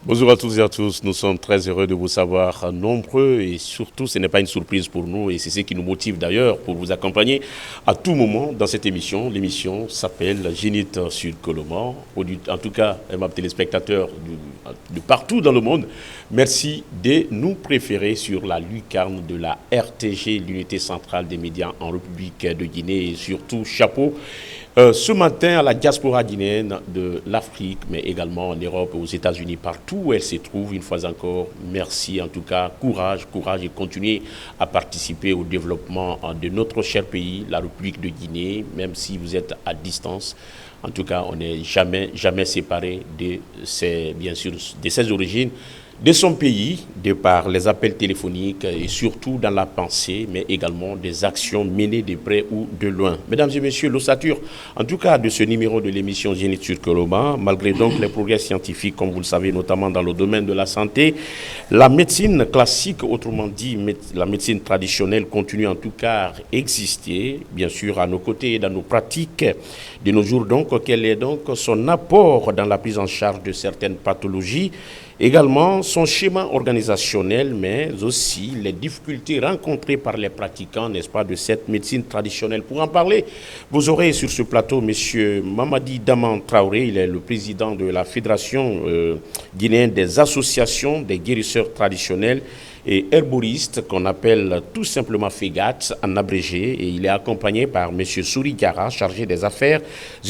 Bonjour à toutes et à tous, nous sommes très heureux de vous savoir nombreux et surtout ce n'est pas une surprise pour nous et c'est ce qui nous motive d'ailleurs pour vous accompagner à tout moment dans cette émission. L'émission s'appelle Zénith Sud Koloman. En tout cas, aimables téléspectateurs de partout dans le monde, merci de nous préférer sur la lucarne de la RTG, l'unité centrale des médias en République de Guinée et surtout chapeau. Ce matin, à la diaspora guinéenne de l'Afrique, mais également en Europe et aux États-Unis, partout où elle se trouve, une fois encore, merci en tout cas, courage et continuez à participer au développement de notre cher pays, la République de Guinée, même si vous êtes à distance. En tout cas, on n'est jamais séparés de ses origines, de son pays, de par les appels téléphoniques et surtout dans la pensée, mais également des actions menées de près ou de loin. Mesdames et messieurs, l'ossature, en tout cas de ce numéro de l'émission Zénith Sud Koloman, malgré donc les progrès scientifiques, comme vous le savez, notamment dans le domaine de la santé, la médecine classique, autrement dit la médecine traditionnelle, continue en tout cas à exister, bien sûr, à nos côtés et dans nos pratiques de nos jours. Donc, quel est donc son apport dans la prise en charge de certaines pathologies? Également, son schéma organisationnel, mais aussi les difficultés rencontrées par les pratiquants, n'est-ce pas, de cette médecine traditionnelle. Pour en parler, vous aurez sur ce plateau M. Mamadi Daman Traoré, il est le président de la Fédération guinéenne des associations des guérisseurs traditionnels et herboristes, qu'on appelle tout simplement FEGAT en abrégé, et il est accompagné par M. Souri Diarra, chargé des affaires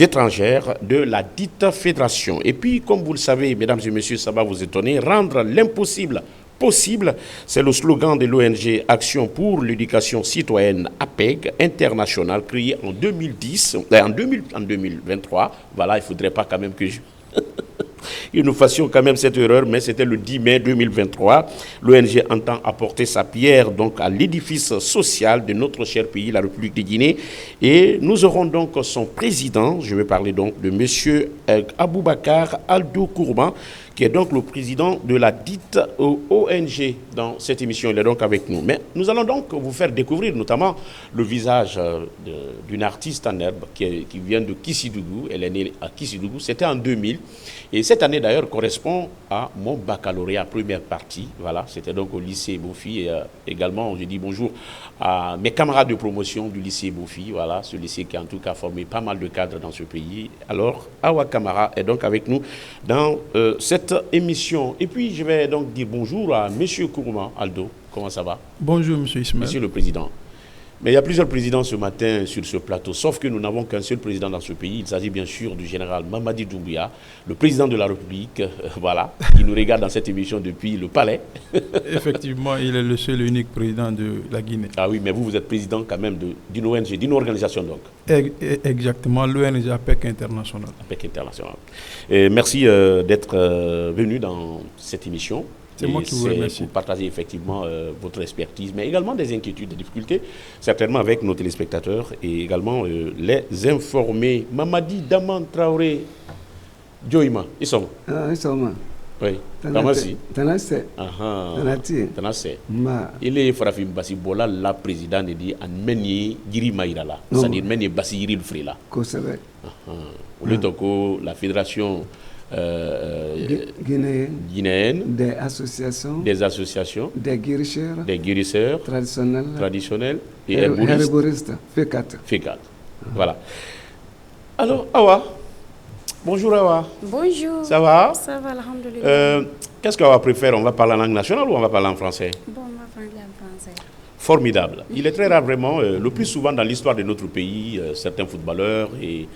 étrangères de la dite fédération. Et puis, comme vous le savez, mesdames et messieurs, ça va vous étonner, rendre l'impossible possible, c'est le slogan de l'ONG Action pour l'éducation citoyenne APEG internationale, créée en 2010, en 2023. Voilà, il ne faudrait pas quand même que nous fassions quand même cette erreur, mais c'était le 10 mai 2023. L'ONG entend apporter sa pierre donc à l'édifice social de notre cher pays, la République de Guinée. Et nous aurons donc son président, je vais parler donc de M. Aboubakar Aldo Kourban, qui est donc le président de la dite ONG dans cette émission. Il est donc avec nous. Mais nous allons donc vous faire découvrir notamment le visage d'une artiste en herbe qui vient de Kissidougou. Elle est née à Kissidougou, c'était en 2000. Et cette année d'ailleurs correspond à mon baccalauréat première partie. Voilà, c'était donc au lycée Bofi. Et également, je dis bonjour à mes camarades de promotion du lycée Bofi. Voilà, ce lycée qui a en tout cas formé pas mal de cadres dans ce pays. Alors, Awa Kamara est donc avec nous dans cette émission. Et puis, je vais donc dire bonjour à M. Kourban Aldo. Comment ça va? Bonjour, M. Ismaël. Monsieur le Président. Mais il y a plusieurs présidents ce matin sur ce plateau, sauf que nous n'avons qu'un seul président dans ce pays. Il s'agit bien sûr du général Mamadi Doumbouya, le président de la République, voilà, qui nous regarde dans cette émission depuis le palais. Effectivement, il est le seul et unique président de la Guinée. Ah oui, mais vous êtes président quand même d'une ONG, d'une organisation donc. Exactement, l'ONG APEC International. APEC International. Et merci d'être venu dans cette émission. C'est moi qui vous remercie. Pour partager effectivement votre expertise, mais également des inquiétudes, des difficultés, certainement avec nos téléspectateurs et également les informer. Mamadi Daman Traoré, Joïma, ils sont. Ils sont. Oui. Tamasi. Tanase. Tanati. Tanase. Il est Farafim Bassi Bola, la présidente dit en Meni Giri Maïrala. C'est-à-dire Meni Bassi Giri Frila. Kosebe. Au lieu de la fédération. Guinéenne, des associations, des guérisseurs traditionnels et herboristes. FECAT. Voilà. Alors, Awa. Bonjour Awa. Bonjour. Ça va? Ça va, alhamdoulilah. Qu'est-ce qu'Awa préfère? On va parler en langue nationale ou on va parler en français? Bon, on va parler en français. Formidable. Il est très rare vraiment, le plus souvent dans l'histoire de notre pays, certains footballeurs et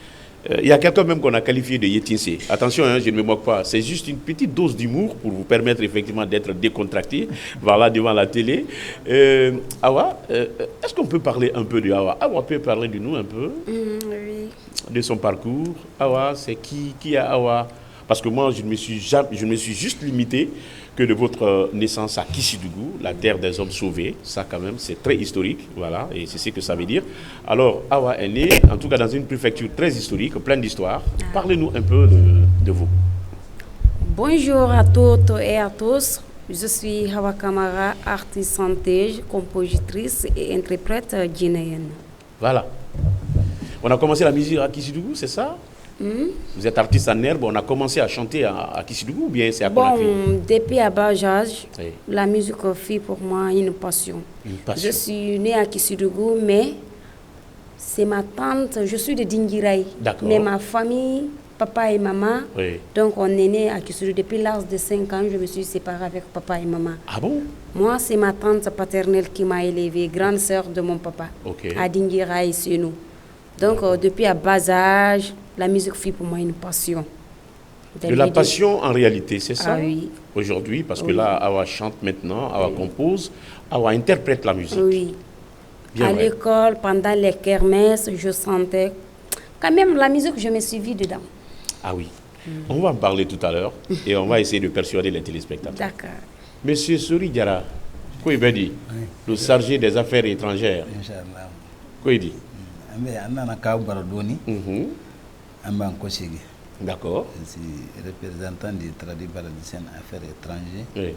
il y a quelqu'un même qu'on a qualifié de Yétinsé. Attention, hein, je ne me moque pas. C'est juste une petite dose d'humour pour vous permettre effectivement d'être décontracté. Voilà, devant la télé. Awa, est-ce qu'on peut parler un peu de Awa? Awa peut parler de nous un peu? Oui. De son parcours. Awa, c'est qui est Awa? Parce que moi, je me suis juste limité que de votre naissance à Kissidougou, la terre des hommes sauvés. Ça, quand même, c'est très historique. Voilà, et c'est ce que ça veut dire. Alors, Awa est née, en tout cas, dans une préfecture très historique, pleine d'histoire. Parlez-nous un peu de vous. Bonjour à toutes et à tous. Je suis Awa Kamara, artiste chanteuse, compositrice et interprète guinéenne. Voilà. On a commencé la musique à Kissidougou, c'est ça? Vous êtes artiste en herbe, on a commencé à chanter à Kissidougou ou bien c'est à Conakry? Depuis à bas âge, Oui. la musique fut pour moi une passion. Une passion. Je suis née à Kissidougou, mais c'est ma tante, je suis de Dinguiraï. D'accord. Mais ma famille, papa et maman, Oui. donc on est né à Kissidougou. Depuis l'âge de 5 ans, je me suis séparée avec papa et maman. Ah bon? Moi, c'est ma tante paternelle qui m'a élevée, grande sœur de mon papa, Ok. à Dinguiraï, c'est nous. Donc, depuis à bas âge, la musique fut pour moi une passion. De la passion en réalité, c'est ça? Ah oui. Aujourd'hui, parce que Oui. là, Awa chante maintenant, Awa compose, Awa interprète la musique. Oui. Bien À vrai. l'école, pendant les kermesses, je sentais quand même la musique, je me suis vue dedans. Ah oui. On va en parler tout à l'heure et on va essayer de persuader les téléspectateurs. D'accord. Monsieur Sori Diara, quoi il dit? Le chargé des affaires étrangères. Inch'Allah. Quoi il dit? Ambe anana ka baradoni amba nkosigi. D'accord. Je suis représentant du Tradi Paradisienne Affaires étrangères Oui.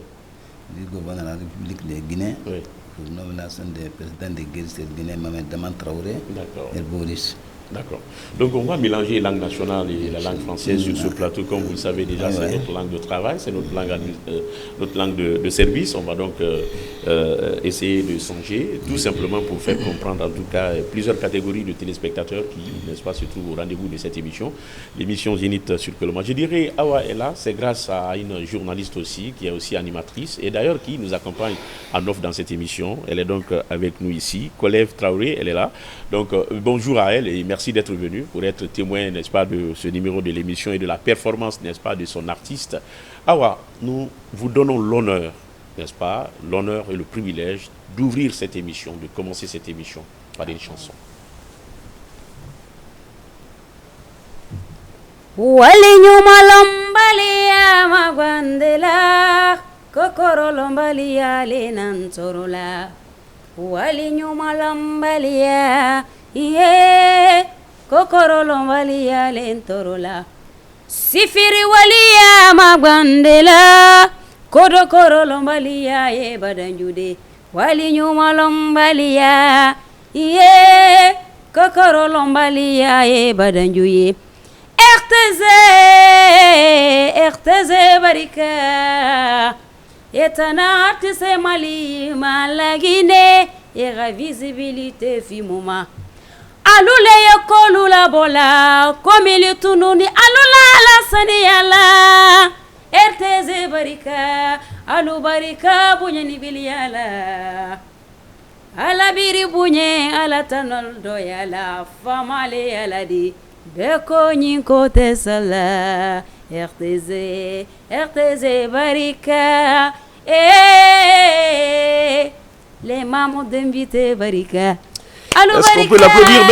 du gouvernement de la République de Guinée Oui. pour nomination du président de Guinée de Guinée, Mohamed Daman Traoré D'accord. et Boris. D'accord. Donc on va mélanger la langue nationale et la langue française sur ce plateau. Comme vous le savez déjà, c'est notre langue de travail, c'est notre langue de service. On va donc essayer de songer, tout simplement pour faire comprendre en tout cas plusieurs catégories de téléspectateurs qui, n'est-ce pas, se trouvent au rendez-vous de cette émission, l'émission Zénith sur Coloma. Je dirais, Awa est là, c'est grâce à une journaliste aussi, qui est aussi animatrice, et d'ailleurs qui nous accompagne en offre dans cette émission. Elle est donc avec nous ici. Kolève Traoré, elle est là. Donc bonjour à elle et merci d'être venue pour être témoin, n'est-ce pas, de ce numéro de l'émission et de la performance, n'est-ce pas, de son artiste. Awa, nous vous donnons l'honneur, n'est-ce pas, l'honneur et le privilège d'ouvrir cette émission, de commencer cette émission par une chanson. Walinyumalombalia magwandela kokorolombalia lenantorola walinyumalombalia iye kokorolombalia lentorola sifiri walia magwandela kodokorolombalia ye badanjude walinyumalombalia iye kokorolombalia ye badanjuye Erteze barika Etana artise mali malagine Era visibilité fimouma Alule yekolu la bola Komili tununi alula la saniyala Erteze barika Alu barika bunye nibiliala Ala biri bunye ala tanol doyala Famale yala di Beko nyinko tesala RTZ barika les mamans d'inviter barika. Est-ce qu'on peut l'applaudir?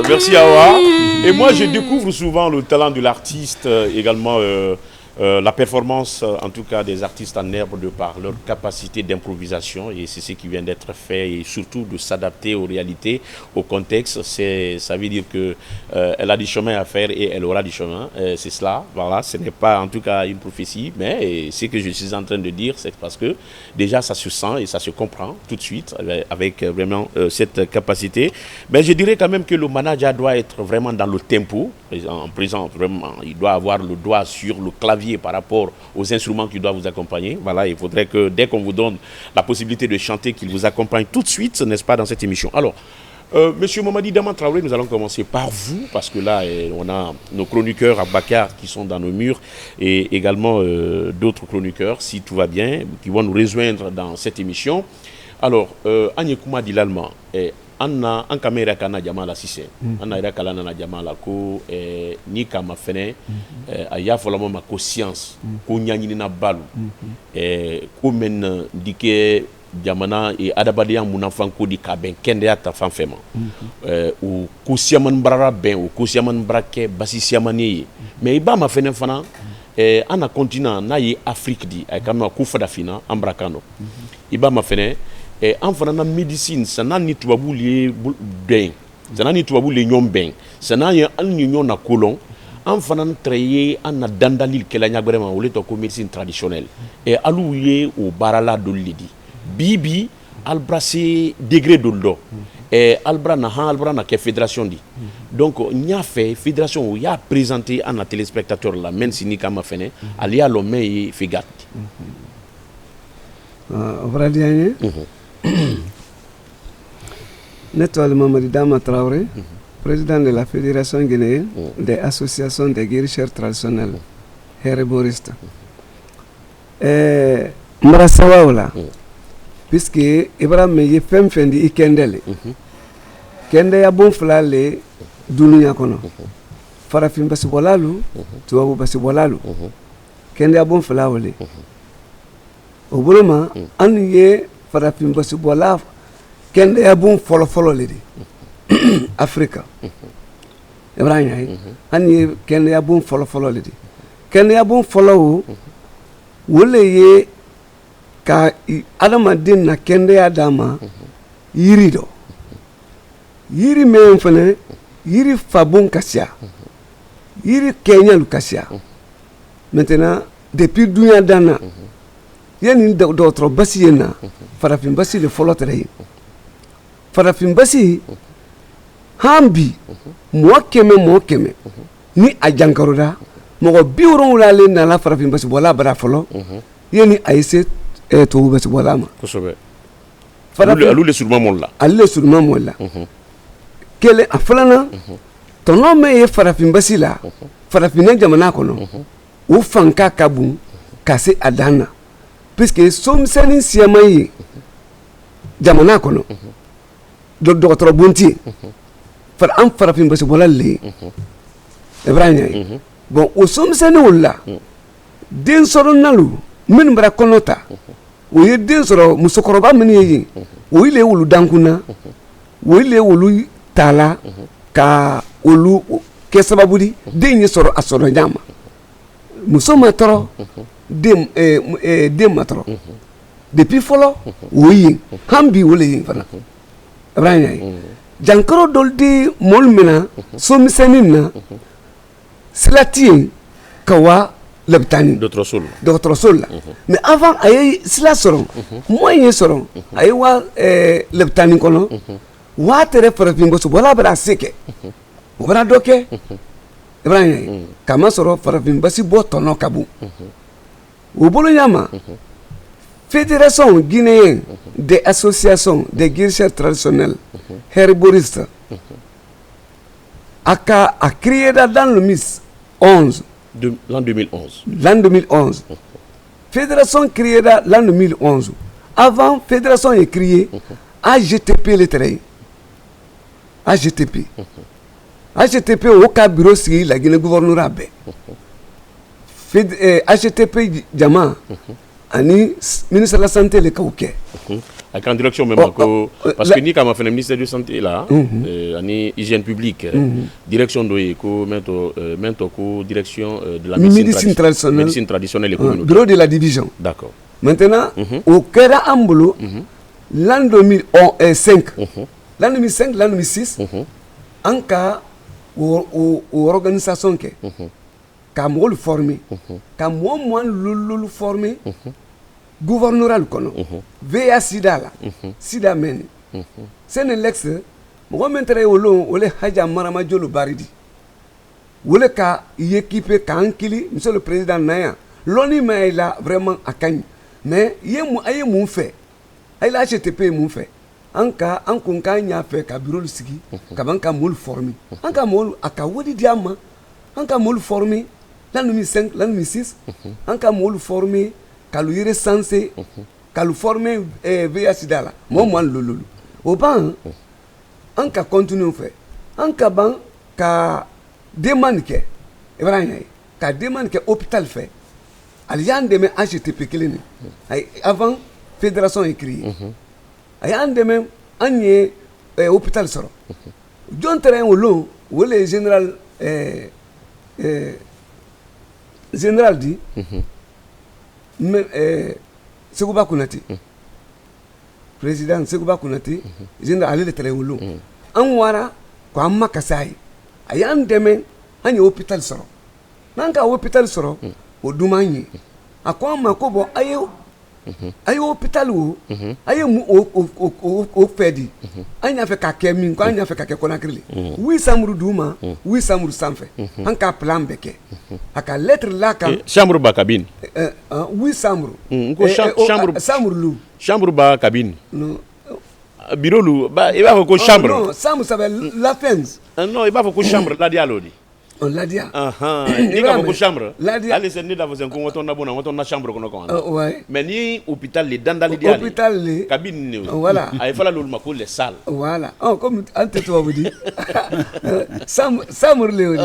Merci Awa. Et moi je découvre souvent le talent de l'artiste, également la performance en tout cas des artistes en herbe de par leur capacité d'improvisation, et c'est ce qui vient d'être fait, et surtout de s'adapter aux réalités, au contexte. Ça veut dire que elle a du chemin à faire et elle aura du chemin, c'est cela, voilà. Ce n'est pas en tout cas une prophétie, mais ce que je suis en train de dire, c'est parce que déjà ça se sent et ça se comprend tout de suite avec vraiment cette capacité. Mais je dirais quand même que le manager doit être vraiment dans le tempo, en présent vraiment, il doit avoir le doigt sur le clavier par rapport aux instruments qui doivent vous accompagner. Voilà, il faudrait que dès qu'on vous donne la possibilité de chanter, qu'il vous accompagne tout de suite, n'est-ce pas, dans cette émission. Alors, Monsieur Mamadi Daman Traoré, nous allons commencer par vous, parce que là, on a nos chroniqueurs à Bakar qui sont dans nos murs, et également d'autres chroniqueurs, si tout va bien, qui vont nous rejoindre dans cette émission. Alors, Agnekouma dit l'allemand. Anna an kamera kana jamala sise anna ira kala na jamala ko ni kama fene aya folama ma ko science ko nyanyini na balu ko men dike jamana e adabadiya munafanko di ka ben kende ya ta fanfema o ko siaman barara ben o ko siaman brake basi siamani mais iba ma fene fana ana continent na yi Afrique di ay kama ko fada fina ambrakano iba ma fene en fana na médecine sana ni tubabu le ben sana ni tubabu le nyom ben sana ya an ni nyona kolon en fana trayer an dandalil kela nyagrema o le to ko médecine traditionnelle et alouye o barala do lidi bibi albrasé degré doldo albrana ke fédération di donc nya fait fédération ya présenté à na téléspectateur la même si ni kama fene ali alo me figat Vradianye Nettoile Mamadi Dama Traoré, président de la Fédération guinéenne des associations des guérisseurs traditionnels, herboristes. Marasawaola, puisque Ibrahim y femme fendi ikendele. Kende ya bon flale dunia kono. Farafin basibolalu, tuwabu basibolalu. Kende ya bon flawole. Obuluma, anye farafin basibolalu. Kende ya bon folo ledi Afrika Ibrahim ani kende ya bon folo ledi kende ya bon folo wole ye ka adama din na kende ya dama yiri do yiri men fane yiri fabon kasia yiri Kenya lukasia maintenant depuis dunya dana yani d'autres basi yena farafin basi le folo tere farafin basi hambi mo keme ni ajankaroda mo biuron wala na la farafin basi wala bara folo yeni aise to basi wala ma kosobe farafin alu le surma molla kele aflana tono me farafin basi la farafin jamana kono u fanka kabu kase adana puisque somsani siamayi jamana kono docteur Bunti far am farafin basi bolale Ibrahim bon o somsani wala den soro nalu min bara konota o ye den soro musokoroba min ye o ile wulu dankuna o ile wulu tala ka olu ke sababudi den ye soro asoro nyama musoma toro dem matro depuis folo oui hambi wole yin fana Ibrahim jankaro doldi molmena somisenina silati kawa lebtani d'autres sol mais avant ay sila soron moyen soron ay wa lebtani kono wa tere farafin bosu wala bara seke wala doke Ibrahim kama soro farafin basi bo tono kabu o bolo nyama Fédération guinéenne des associations des guérisseurs traditionnels herboristes a créé dans le l'an 2011. L'an 2011. Fédération créée dans l'an 2011. Avant, Fédération est créée AGTP le terrain. AGTP. AGTP au cas bureau si la Guinée gouverneura. AGTP Djama. Ani ministre de la santé le kauke avec en direction même parce que ni comme fait le ministère de la santé là ani hygiène publique direction de ko mento ko direction de la médecine traditionnelle et communautaire bureau de la division d'accord maintenant au Kera Ambulo l'an 2005 l'an 2005 l'an 2006 en cas au organisation que ka mo le former ka mo lulu former gouvernoral kono veya sida la sida men Senex mo mentre wolo wole haja marama jolo baridi wole ka équipe ka ankili monsieur le président naya loni mais là vraiment akany mais yemu aye mu fait ay la HTP mu fait anka ankon ka nya fait ka bureau sigi ka banka mo former anka mo aka wodi diama anka mo former l'an 2005, l'an 2006, en cas où formé, quand il est censé, quand il formé VIH SIDA, moi lolo. Au ban, en cas continue fait, en cas ban, quand demande que, quand demande que hôpital fait, il y a un demain HTP clinique. Avant, fédération écrit. Il y a un demain, un hôpital sort. John terrain au long, où le général général dit Segouba Kounati président Segouba Kounati général ali le terrain wulu an wara ko amma kasai ayan deme an hôpital soro nanka hôpital soro o dumanye akwa ma ko bo ayo a ye hôpital o a ye mun o fɛ di an y'a fɛ ka kɛ min ko an y'a fɛ ka kɛ Conakry le 8 chambres d'u ma 8 chambres sanfɛ an k'a plan bɛɛ kɛ a ka lettre la kan chambre ba cabine 8 chambres ko chambre lu chambre ba cabine non bureau lu ba i b'a fɔ ko chambre non chambre ça veut la fence non i b'a fɔ ko chambre ladialo di on l'a dit ni ka fɔ ko chambre ladi hali se ne da fɔ sen ko ŋɔtɔn na bona ŋɔtɔn na chambre kɔnɔ kan ouais mais ni hôpital le dandali di ale hôpital le cabine ne voilà a ye fala lolu ma ko les salles voilà comme an tɛ tubabu di chambre le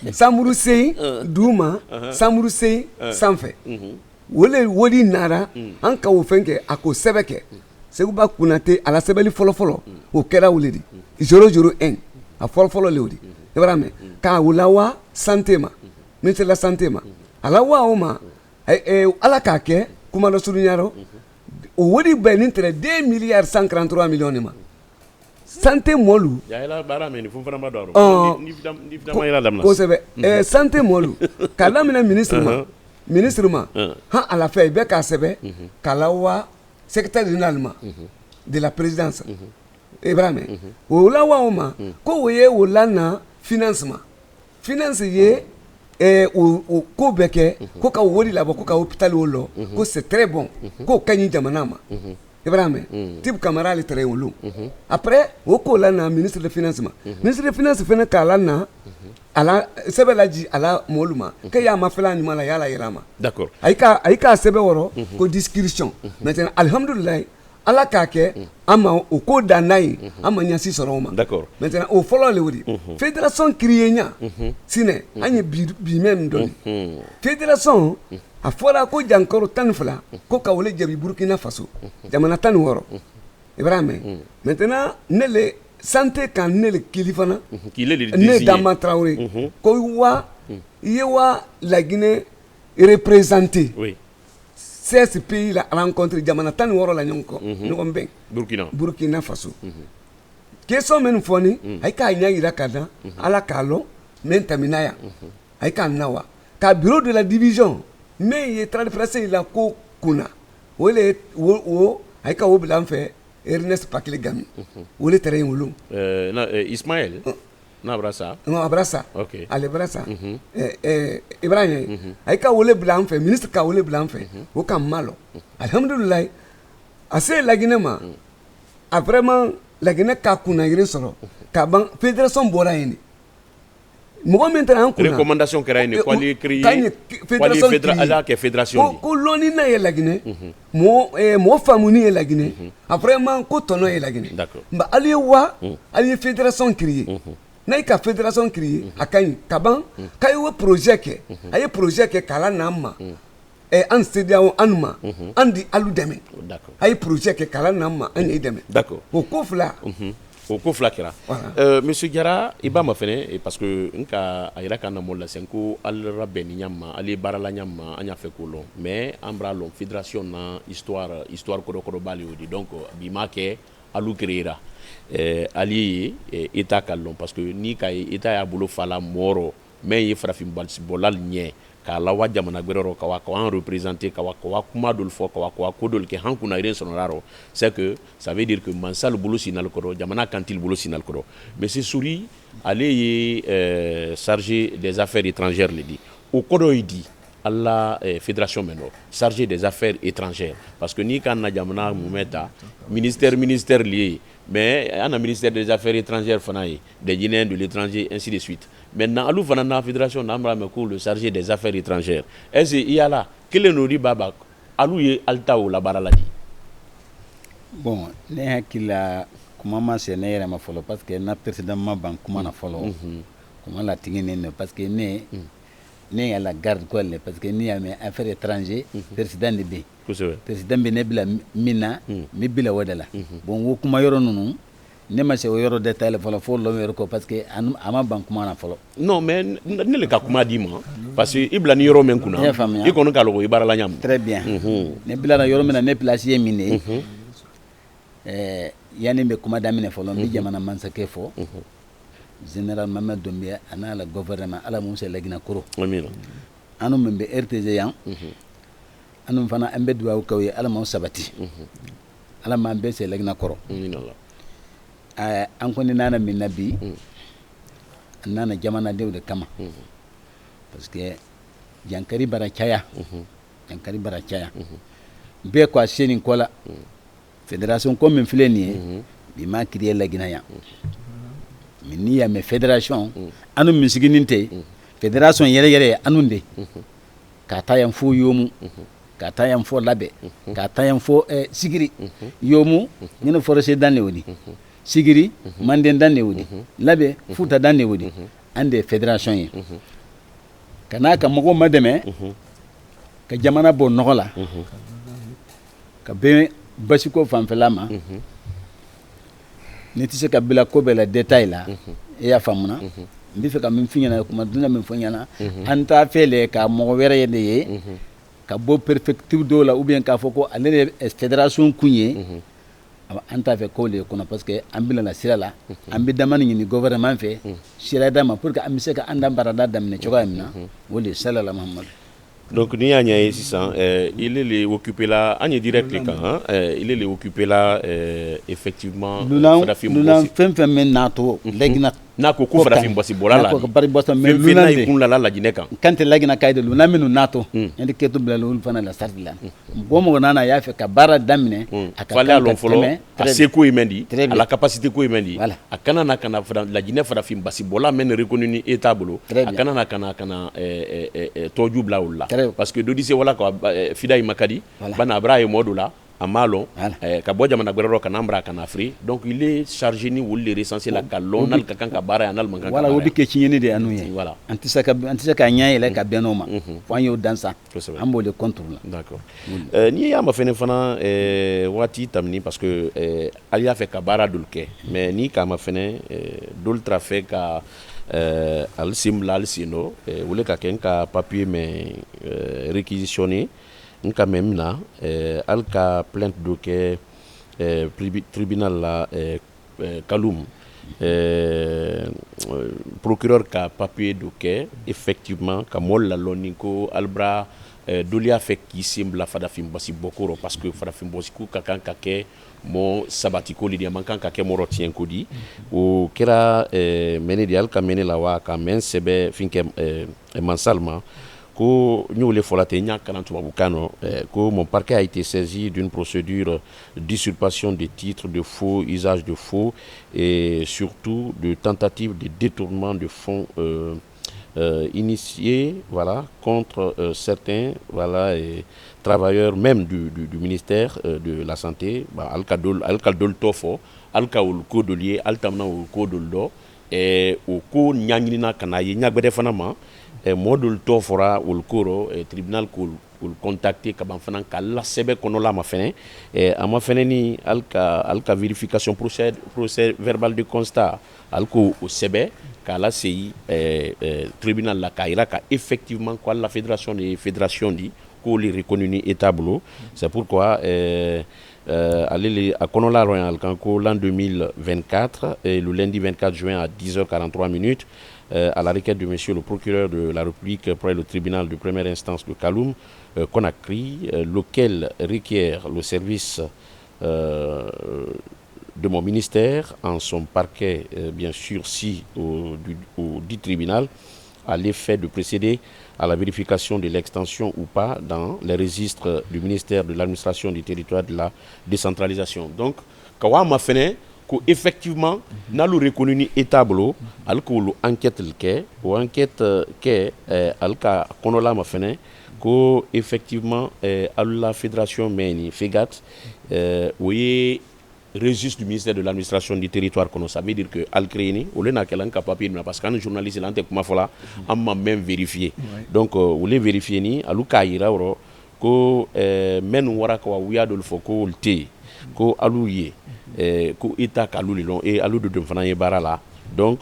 di chambre seyi d'u ma chambre seyi sanfɛ o de nara an ka o fɛn kɛ a k'o sɛbɛn kɛ Seguba Kunate a la sɛbɛnni fɔlɔ o kɛra o le di 001 a fɔlɔ le o di i b'a mɛn k'a o lawa santé ma ministère de la santé ma a lawa o ma ala k'a kɛ kuma dɔ surunyarɔ o wari bɛɛ ni tɛrɛ 2 milliards 143 millions de ma santé mɔlu yayela baara mɛ ni fo fana ma dɔn a ni fitama yɛrɛ daminɛ kosɛbɛ santé mɔlu k'a daminɛ ministre ma han a la fɛ i bɛ k'a sɛbɛn k'a lawa secrétaire général ma de la présidence Ibrahim o lawa o ma ko o ye o lana finance ye o ko bɛɛ kɛ ko ka wari labɔ ko ka hôpital o lɔ ko c'est très bon ko ka ɲi jamana ma Ibrahim Type Camara ale tɛrɛ olu après o ko lana ministre de finance ministre de finance fɛnɛ k'a lana ala sɛbɛn laji ala mɔlu ma kɛ y'a ma fɛla ɲuman la yala yɛlɛ ma d'accord a y'i k'a sɛbɛn wɔrɔ ko discrétion maintenant alhamdulilayi ala k'a kɛ an ma o ko dan n'a ye an ma ɲɛsi sɔrɔ o ma d'accord maintenant o fɔlɔ le o de fédération créé ɲa sinɛ an ye bi mɛn nin dɔn fédération a fɔra ko jankaro 12 ko ka wele jabi Burkina Faso jamana 16 i b'a mɛn maintenant ne le santé kan ne le kili fana ne Dama Traoré ko wa i ye wa Laginɛ représenté CSP la rencontre jamana 16 la ɲɔgɔn bɛn Burkina Faso question minnu fɔ ni a ye k'a ɲɛ yira ka da ala k'a lɔn mɛ tɛmɛna yan a ye k'a na wa ka bureau de la division min ye tradipresse la ko kunna o le a ye ka o bila an fɛ Ernest Pakile Gami o le tɛrɛ yen wolo Ismaël n'abrasa ok ale brasa Ibrahim a ye ka wele bila an fɛ ministre ka wele bila an fɛ o ka malo alhamdulilayi a se Laginɛ ma a vraiment Laginɛ ka kunna yiri sɔrɔ ka ban fédération bɔra yen de mɔgɔ min taara an kunna recommandation kɛra yen de ko ale créer ala kɛ fédération ko lɔnni na ye Laginɛ mɔgɔ faamuni ye Laginɛ a vraiment ko tɔnɔ ye Laginɛ nka ale ye wa ale ye fédération créer n'a ye ka fédération créer a ka ɲi ka ban k'a ye projet kɛ a ye projet kɛ k'a la n'an ma an CEDEAO an ma an di alu dɛmɛ a ye projet kɛ k'a la n'an ma an ye dɛmɛ o ko fila o ko fila kɛra monsieur Jara i b'a ma fɛnɛ parce que n ka a yira k'an na mɔl la sen ko ala bɛn ni ɲama ale baarala ɲama an y'a fɛ k'o lɔn mais an b'a lɔn fédération na histoire kɔrɔkɔrɔ b'ale o di donc bi ma kɛ alu créera ali ye état ka lɔn parce que ni ka ye état y'a bolo fa la mɔrɔ mais ye farafin bɔlal ɲɛ k'a lawa jamana gbɛrɛ ka wa an représenter ka wa kuma dɔl fɔ ka wa ko dɔl kɛ han kunna yɛrɛ sɔrɔla rɔ c'est que ça veut dire que mansal bolo sinal kɔrɔ jamana kantil bolo sinal kɔrɔ monsieur Souri ale ye chargé des affaires étrangères le di o kɔrɔ yi di alla fédération mɛnɔ chargé des affaires étrangères parce que ni ka na jamana mumɛ ta ministère lié mais an na ministère des affaires étrangères fana ye des Guinéens de l'étranger ainsi de suite maintenant alu fana na fédération na mra me ko le chargé des affaires étrangères est-ce il y a là kelen no di baba alu ye alta o la barala di bon ne hakila kuma ma se ne yɛrɛ ma fɔlɔ parce que na président ma ban kuma na fɔlɔ kuma la tigi ne parce que ne y'a la garde quoi parce que ni y'a mɛ affaire étranger président de be président be ne bila min na mi bila o de la bon wo kuma yɔrɔ ninnu ne ma se o yɔrɔ détail fɔlɔ fo lɔn yɔrɔ ko parce que a ma ban kuma na fɔlɔ non mais ne le ka kuma di ma parce que i bila ni yɔrɔ min kunna i kɔni ka lɔgɔ i baara la ɲam très bien ne bila na yɔrɔ min na ne place ye min ye yani bɛ kuma daminɛ fɔlɔ n bɛ jamana mansakɛ fɔ général Mamad Doumbia ana la gouvernement ala mun se Laginɛ koro amina anu min bɛ RTG yan anum fana an bɛ duwawu k'aw ye ala m'aw sabati ala m'an bɛɛ se lagina kɔrɔ an kɔni nana min na bi an nana jamanadenw de kama parce que jankari bara caya bɛɛ ko a se nin kɔ la fédération ko min filɛ nin ye bi ma créer lagina yan mais n'i y'a mɛn fédération anu min siginin tɛ fédération yɛrɛ anu de ka taa yan fo yomu ka taa yan fo labɛ ka taa yan fo sigiri yomu ɲinɛ forestier dan de wodi sigiri manden dan de wodi labɛ futa dan de wodi an de fédération ye ka n'a ka mɔgɔw ma dɛmɛ ka jamana bɔ nɔgɔ la ka bɛn basiko fanfɛla ma ni tɛ se ka bila ko bɛɛ la détail la e y'a faamuna n bɛ fɛ ka min f'i ɲɛna kuma duna min fɔ ɲɛna an t'a fɛ le ka mɔgɔ wɛrɛ ye de ye ka bɔ perspective dɔw la ou bien k'a fɔ ko ale de ye fédération kun ye an t'a fɛ k'o le kɔnɔ parce que an bila sira la an bɛ damani ɲini gouvernement fɛ sira d'a ma pour que an bɛ se ka an da barada daminɛ cogoya min na o de ye salala mahamadu. Donc, il est occupé là, on est direct les cas, il est occupé là, effectivement. Nous l'avons fait NATO, l'egna. Nako ko fara fin bosi bola la. Nako bari bosa mais luna de kun la jine kan. Kante lagina kayde luna minu NATO. Indi ketu bla lul fana la sardilan. Bomo nana ya fe ka bara damine akala lo folo aseko emendi à la capacité ko emendi akana na kana fara la jine fara fin bosi bola men reconnu ni état bolo akana na kana toju bla ulla parce que do dise wala ko fidai makadi bana bra e modula amalo ka bo jamana gbero ka nambra kana free donc il est chargé ni wuli recenser la kalonal ka kan ka bara anal man kan wala wobi ke cinyeni de anu ye voilà antisa ka nya ile ka benoma fo yo dansa ambo le contrôle d'accord ni ya ma fene fana wati tamni parce que ali a fait ka bara dulke mais ni ka ma fene dul trafic ka al simla al sino wule ka ken ka papier mais réquisitionné quand même là alka plainte doke tribunal la Kaloum procureur ka papier doke effectivement ka mol la loniko albra dolia fait qui semble la fada fim basi bokoro parce que fada fim bosiku kakan kake mo sabatiko li mankan kake mo rotien kodi o kera mene di alka mene la wa ka men sebe finke mansalma ko nous les folate nya kana tubabukano ko mon parquet a été saisi d'une procédure d'usurpation des titres de faux, usage de faux et surtout de tentative de détournement de fonds initiés voilà contre certains voilà travailleurs même du ministère de la santé alkadol tofo alkaul kodolier altamna kodoldo et au ko nyangina kana ye nyagbede fanama modul tofora ul koro tribunal ko ul contacter kaban fanan kala sebe kono la ma fene ama fene ni alka vérification procès verbal de constat alko au sebe kala sei tribunal la kaira ka effectivement quoi la fédération dit ko li reconnu ni établo c'est pourquoi aller à Konola Royal Kanko l'an 2024 et le lundi 24 juin à 10h43 à la requête de monsieur le procureur de la République près le tribunal de première instance de Kaloum Conakry, lequel requiert le service de mon ministère en son parquet bien sûr si au dit tribunal à l'effet de procéder à la vérification de l'extension ou pas dans les registres du ministère de l'administration du territoire de la décentralisation. Donc, quand on a fait effectivement, nous avons reconnu établo, alcool enquête ou enquête que alka konola ma fait que effectivement la fédération meni fegat oui registre du ministère de l'administration du territoire qu'on ça veut dire que Al-Créni, on est dans papier parce qu'un journaliste là comme fola on m'a même vérifié donc on les vérifier ni aluka ira ro ko men wara ko wiya do foko ulte ko aluye ko ita kaluli long et alu de fana yebara là donc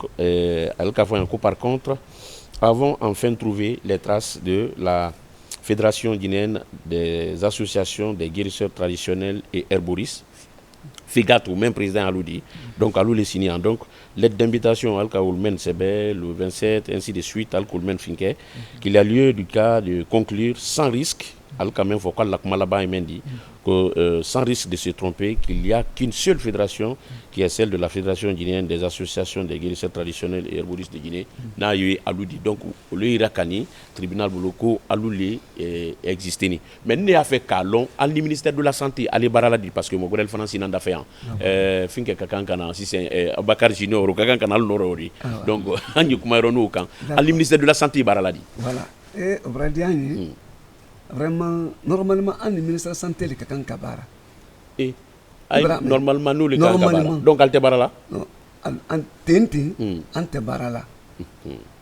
alka fo ko par contre avons enfin trouvé les traces de la Fédération guinéenne des associations des guérisseurs traditionnels et herboristes Figat ou même président Aloudi, donc Alou les signant. Donc l'aide d'invitation Al Kaoulmen Sebe le 27, ainsi de suite, Al Kaoulmen Finke, qu'il y a lieu du cas de conclure sans risque al quand même faut qu'on la kumalaban mendi que sans risque de se tromper qu'il y a qu'une seule fédération qui est celle de la Fédération guinéenne des associations des guérisseurs traditionnels et herboristes de Guinée n'a eu aloudi donc le irakani tribunal boloko alouli existé ni mais ne a fait calon al ministère de la santé aller baraladi parce que mo godel fanansi nanda fait finke kakan kana si c'est Abakar Junior kakan kana lorori donc anyi kuma rono kan al ministère de la santé baraladi voilà et Bradiani vraiment normalement un ministre de la santé le kakan kabara et normalement nous le kabara donc al te barala non an tenti an te barala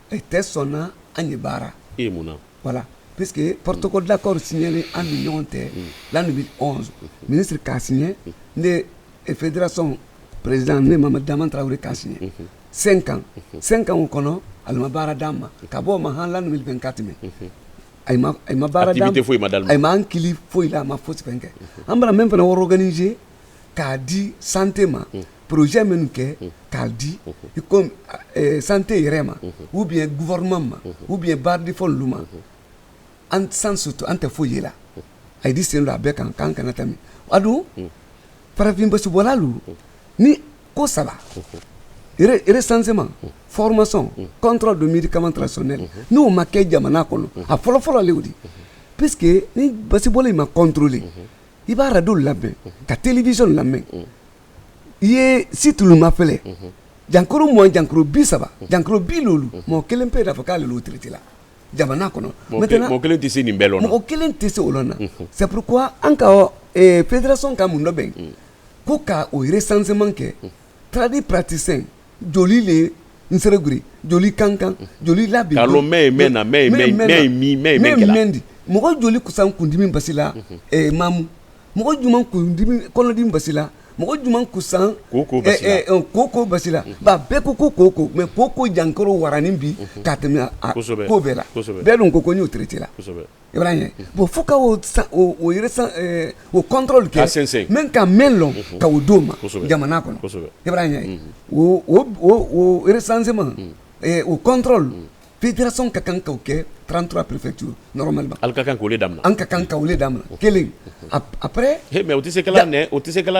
et tesona an bara et mona voilà puisque protocole d'accord signé en 2011 ministre ka signé ne fédération président ne Mamadou Daman Traoré ka signé 5 ans on kono al mabara dama kabo ma han l'an 2024 mais ay ma bara dama ay ma ankili foi la ma fosi penke ambra même pour organiser ka di santé ma projet menuke ka di comme santé irema ou bien gouvernement ou bien bar di fol luma an sans surtout ante foi la ay di sen la be kan kana tami adu para vimba su bolalu ni ko sala recensement formation contrôle de médicaments traditionnels nous ma ke jamana kono a folo lewdi puisque ni basi bolé ma contrôler il va radio labé ka télévision lamé yé site lu ma fele jankoro mo jankoro bisaba jankoro bilolu mo kelempe da fakale lu traité là jamana kono maintenant mo kelen tissé ni mbelona mo kelen tissé olona c'est pourquoi anka fédération kamundo ben ko ka o recensement ke tradi praticien joli le nsereguri joli kankan joli labi kalo me mendi mo joli kusan kundimi basila mamu mo juman kundimi kono dim basila mo juman kusan koko basila ba be koko mais koko jankoro waranin bi katemi ko bela belon koko ni traité là ibrahim bo fuka o contrôle ke men ka melon ka o doma jamana kono ibrahim o recensement o contrôle fédération ka kan ka o ke 33 préfectures normalement al ka kan ko le damna an ka kan ka o le damna kelen après mais o tise kala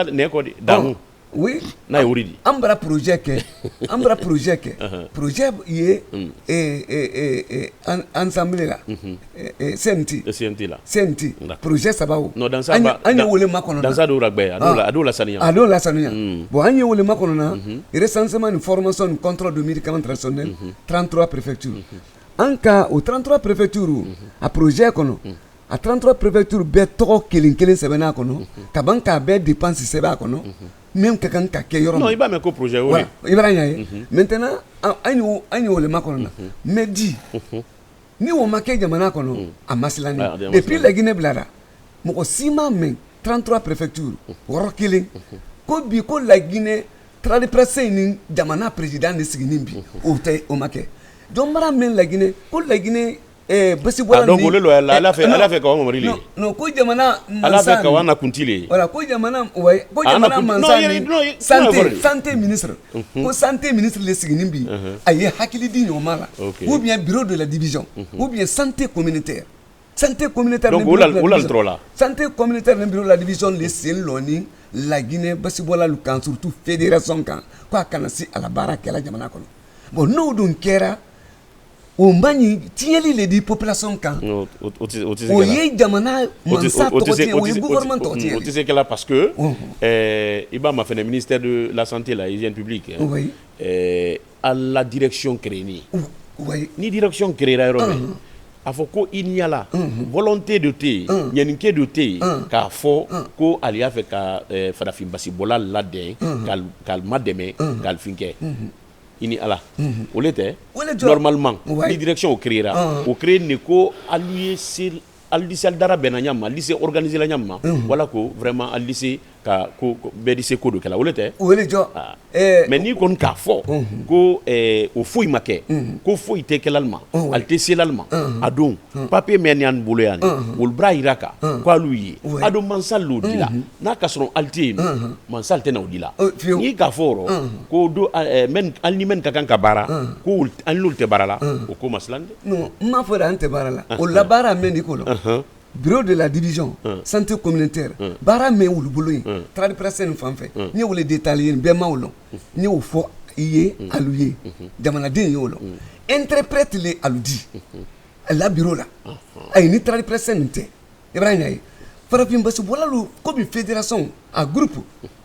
ne ko damu oui na yuridi ambra projet ke projet ye ensemble là senti projet sabaw no dans ça anya wole makono dans ça do ragbe ado la saniya bon anya wole makono na recensement de formation contrôle de médicaments traditionnels 33 préfectures anka au 33 préfectures a projet kono a 33 préfectures be to kelen sebena kono kabanka be dépense seba kono même quelqu'un qui a kéyoré. Non, il va me co projet. Oui. Il va y maintenant, aïe le macono. Mais dit, ni au maquet de manacono à Maslani. Depuis la Guinée Blada, mon sima men 33 préfectures, Rokile, Kobi ko la Guinée, tradipressé ni Damana président de Siginimbi, au maquet. Donc, men la Guinée, ko la Guinée. Basi bora donc ala fait comment mari non ko jamana ala fait kawana kuntile voilà ko jamana ouais ko jamana mansani santé ministre ko santé ministre le siginimbi aye hakili di no mala ou bien bureau de la division ou bien santé communautaire donc oula trop là santé communautaire le bureau de la division le sen loni la Guinée basi bola lu kan surtout fédération kan ko kana si ala baraka la jamana ko bon no don kera o mbani tieli le di population kan o ye jamana mansa tokotie o ye gouvernement tokotie o tise kala parce que iba ma fait le ministère de la santé la hygiène publique oui à la direction créée oui ni direction créée a fo ko il y a la volonté de thé nyenike de thé ka fo ko alia fait ka fadafin basi bola la de kal mademe kal finke ini ala o lete normalement ni direction o créera o créer ne ko allié sur al lycée dara benanyama lycée organisé la nyama voilà ko vraiment al lycée ka ko be lycée ko do kala o lete mais ni kon ka fo ko o fouy make ko fouy te kelalma al te selalma adon papier menian bouleyan wol bra iraka ko aluyi adon mansal lo dila na kasron alti mansal te na odila ni ka foro ko do men al ni men ka kan ka bara ko an lul te barala o ko maslande non ma fora ante barala o la bara men ni ko bureau de la division santé communautaire baara min wulu bolo yen tradipresse nin fan fɛ n ye wele détaillé bɛɛ ma o lɔn n y'o fɔ i ye alu ye jamanaden y'o lɔn interprète le alu di la bureau la ayi ni tradipresse nin tɛ i b'a ɲa ye farafin basi bɔlalu komi fédération a groupe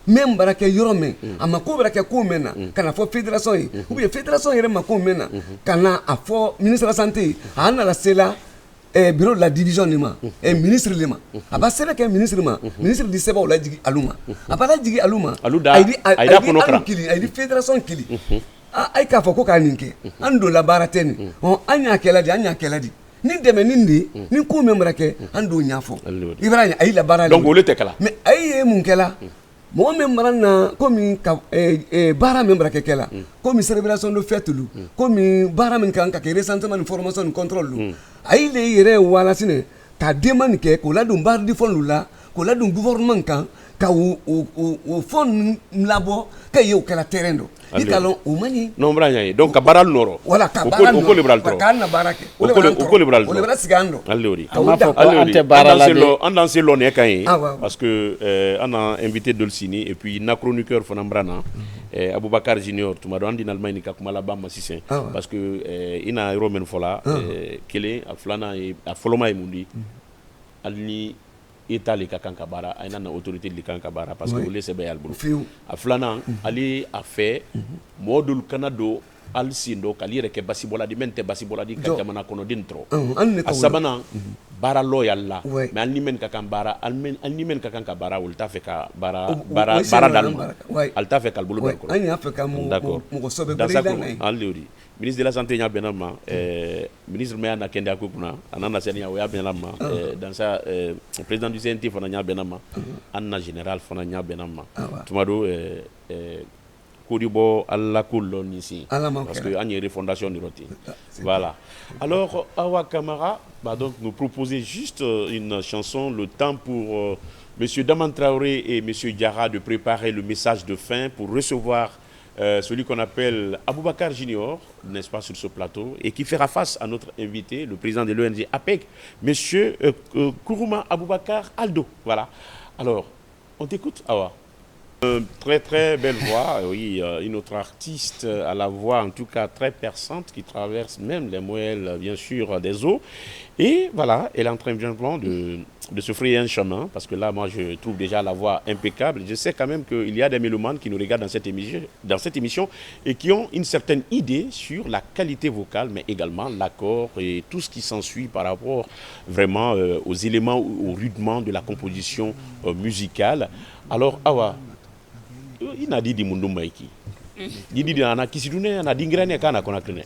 même bara kɛ yɔrɔ min a mako bɛ kɛ ko mɛn na ka na fɔ fédération ye ou bien fédération yɛrɛ mako mɛn na ka na a fɔ ministre de la santé a nana se la bureau de la division de ma ministre de ma a b'a sɛbɛn kɛ ministre ma ministre di sɛbɛnw lajigi alu ma a b'a lajigi alu ma a yi alu kili a yi fédération kili ayi k'a fɔ ko k'a nin kɛ an don la baara tɛ nin an y'a kɛla di an y'a kɛla di ni dɛmɛ nin de ni ko min bɛ kɛ an don ɲɛfɔ i b'a ye a yi la baara donc olu tɛ kala mais a ye mun kɛla mɔgɔ min mara na komi ka baara min bɛ kɛ la komi célébration de fête lu komi baara min kan ka kɛ recensement ni formation ni contrôle lu a yi le yɛrɛ walasi ne ka demande kɛ k'o ladon baara di fɔlɔ la k'o ladon gouvernement kan ka o fɔn labɔ ka ye o kɛla terrain dɔ i ka lɔn o man ɲi. non bra ɲa ye donc ka baara nɔrɔ. voilà ka baara nɔrɔ o ko le bra tɔrɔ k'an na baara kɛ. o ko le bra tɔrɔ o le bra sigi an dɔ. ale o de. an b'a fɔ ko an tɛ baara la de. an dan se lɔ ne kan ye. parce que an a invité Dolcini et puis na chroniqueur fana bra na Aboubacar Junior tuma dɔ an di n'Allemagne ka kuma laban ma sisan. parce que i na yɔrɔ min fɔ la kelen a filanan ye a fɔlɔma ye mun di hali ni État le ka kan ka baara a nana autorité le kan ka baara parce que olu sɛbɛn y'ale bolo a filanan ale a fɛ mɔgɔ dɔw kana don hali sen dɔ k'ale yɛrɛ kɛ basibɔla di min tɛ basibɔla di ka jamana kɔnɔden tɔrɔ a sabanan baara lɔ y'ale la mais hali ni min ka kan baara hali ni min ka kan ka baara olu t'a fɛ ka baara d'ale ma ale t'a fɛ k'ale bolo don a kɔrɔ an y'a fɛ ka mɔgɔ sɛbɛn bɛrɛ ale de ministre de la santé ɲa bɛnna ma ministre mɛ y'a na kɛnɛya ko kunna a nana sɛnɛya o y'a bɛnna ma dans sa président du CNT fana ɲa bɛnna ma an na général fana ɲa bɛnna ma tuma do ko di bɔ ala ko lɔ nin sin parce que an ye refondation de ten voilà alors Awa Kamara va donc nous proposer juste une chanson le temps pour monsieur Daman Traoré et monsieur Diarra de préparer le message de fin pour recevoir celui qu'on appelle Aboubacar Junior, n'est-ce pas, sur ce plateau, et qui fera face à notre invité, le président de l'ONG APEC, monsieur Kourouma Aboubacar Aldo. Voilà. Alors, on t'écoute, Awa. Très très belle voix, oui, une autre artiste à la voix en tout cas très perçante qui traverse même les moelles bien sûr des eaux. Et voilà, elle est en train bien de se frayer un chemin parce que là moi je trouve déjà la voix impeccable. Je sais quand même qu'il y a des mélomanes qui nous regardent dans cette émission et qui ont une certaine idée sur la qualité vocale mais également l'accord et tout ce qui s'ensuit par rapport vraiment aux éléments ou aux rudiments de la composition musicale. Alors Awa, il a dit di mundu maiki.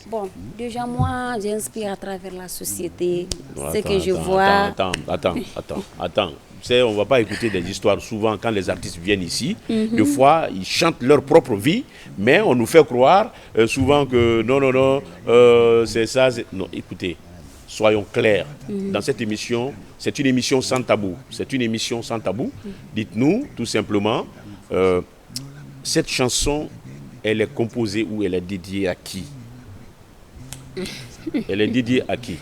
Bon, déjà moi j'inspire à travers la société, ce que je vois. Attends. Tu sais, on ne va pas écouter des histoires souvent quand les artistes viennent ici. Des fois, ils chantent leur propre vie, mais on nous fait croire souvent que non, c'est ça. Non, écoutez, soyons clairs. Dans cette émission, c'est une émission sans tabou. C'est une émission sans tabou. Dites-nous tout simplement, cette chanson, elle est composée ou elle est dédiée à qui? Elle est dédiée à qui?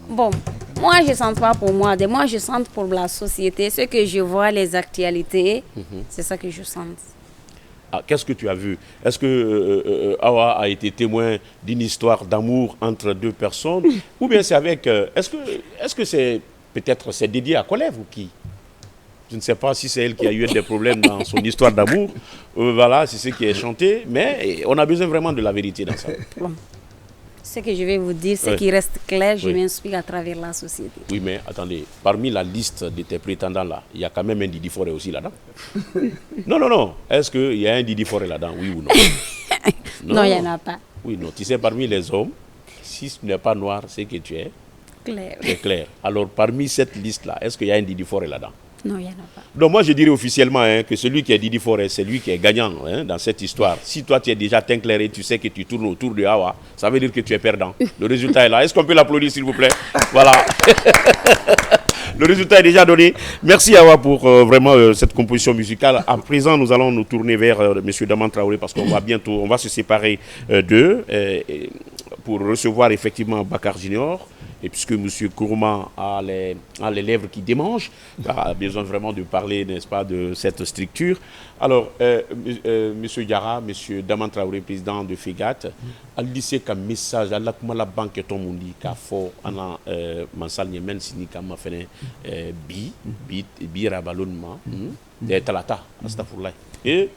Bon, moi je ne chante pas pour moi, moi je chante pour la société. Ce que je vois, les actualités, c'est ça que je chante. Ah, qu'est-ce que tu as vu? Est-ce que Awa a été témoin d'une histoire d'amour entre deux personnes? Ou bien c'est avec... Est-ce que c'est peut-être c'est dédié à Kolev ou qui? Je ne sais pas si c'est elle qui a eu des problèmes dans son histoire d'amour. Voilà, c'est ce qui est chanté. Mais on a besoin vraiment de la vérité dans ça. Bon. Ce que je vais vous dire, ce qui reste clair, je m'inspire à travers la société. Oui, mais attendez, parmi la liste de tes prétendants là, il y a quand même un Didi Forêt aussi là-dedans. Non. Est-ce qu'il y a un Didi Forêt là-dedans, oui ou non? Non, il n'y en a pas. Oui, non. Tu sais, parmi les hommes, si tu n'es pas noir, c'est que tu es clair. C'est clair. Alors, parmi cette liste-là, est-ce qu'il y a un Didi Forêt là-dedans? Non, il n'y en a pas. Donc moi je dirais officiellement que celui qui est Didi Forêt, c'est lui qui est gagnant dans cette histoire. Si toi tu es déjà teint clair et tu sais que tu tournes autour de Awa, ça veut dire que tu es perdant. Le résultat est là. Est-ce qu'on peut l'applaudir s'il vous plaît? Voilà. Le résultat est déjà donné. Merci Awa pour vraiment cette composition musicale. À présent nous allons nous tourner vers monsieur Daman Traoré parce qu'on va se séparer d'eux pour recevoir effectivement Bakar Junior. et puisque M. Kourouma a les lèvres qui démangent, a besoin vraiment de parler, n'est-ce pas, de cette structure. Alors, M. Diarra, M. Daman Traoré, président de FEGAT, a lycée comme message, à la banque est ton mundi, qu'a fait, ana Mansal Niemen, Sini Kama Fene, bi Rabalonma, de Talata, Astafourla. Et.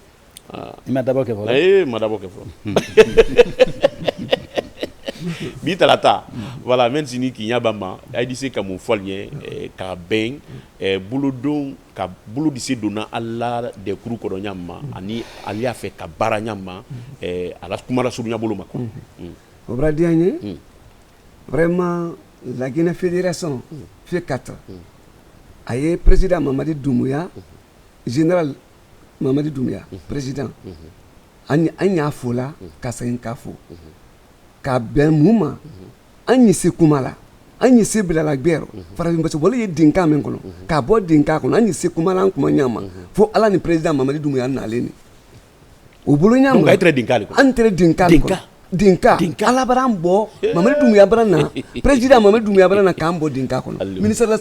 Il m'a d'abord que voilà. Eh, m'a d'abord que voilà. Bitalata, voilà, même si ni a bama, a dit c'est comme folien, ka ben, boulodon, ka boulodi se donna Allah de kuru koronyama, ani alia fait ka baranyama, à la kumara surunya boloma. Au Bradiane, vraiment, la Guinée Fédération fait 4. Aïe, président Mamadi Doumbouya, général Mamadi Doumbouya, président, Anya Fola, Kassayin Kafo. Ka ben muma anyi se kumala anyi se bilala gbero farafin baso wala ye dinka men kono ka bo dinka kono anyi se kumala kuma nyama fo ala ni president Mamadi Doumbouya na leni o bulu nyama donc ay très dinka ko entre dinka ala baram bo Mamadi Doumbouya barana president Mamadi Doumbouya barana kambo dinka kono ministre la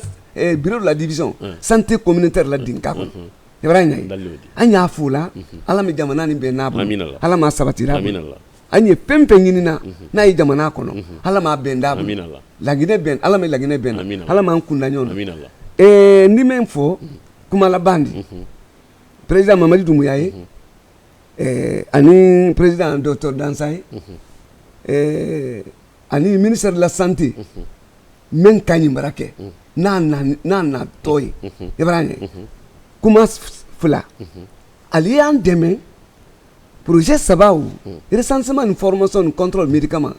bureau de la division santé communautaire la dinka kono ibrahima anya fula ala mi jamana ni be nabo ala ma sabatira anye pempe nyinina na yi jamana kono ala ma benda lagine ben ala me lagine ben ala ma nkunda nyono ndi menfo kuma la bandi président Mamadi Doumbouya ani président docteur Dansay ani ministre de la santé men kanyi barake na toy ibrahima kuma fula ali an deme projet sababu recensement information contrôle médicament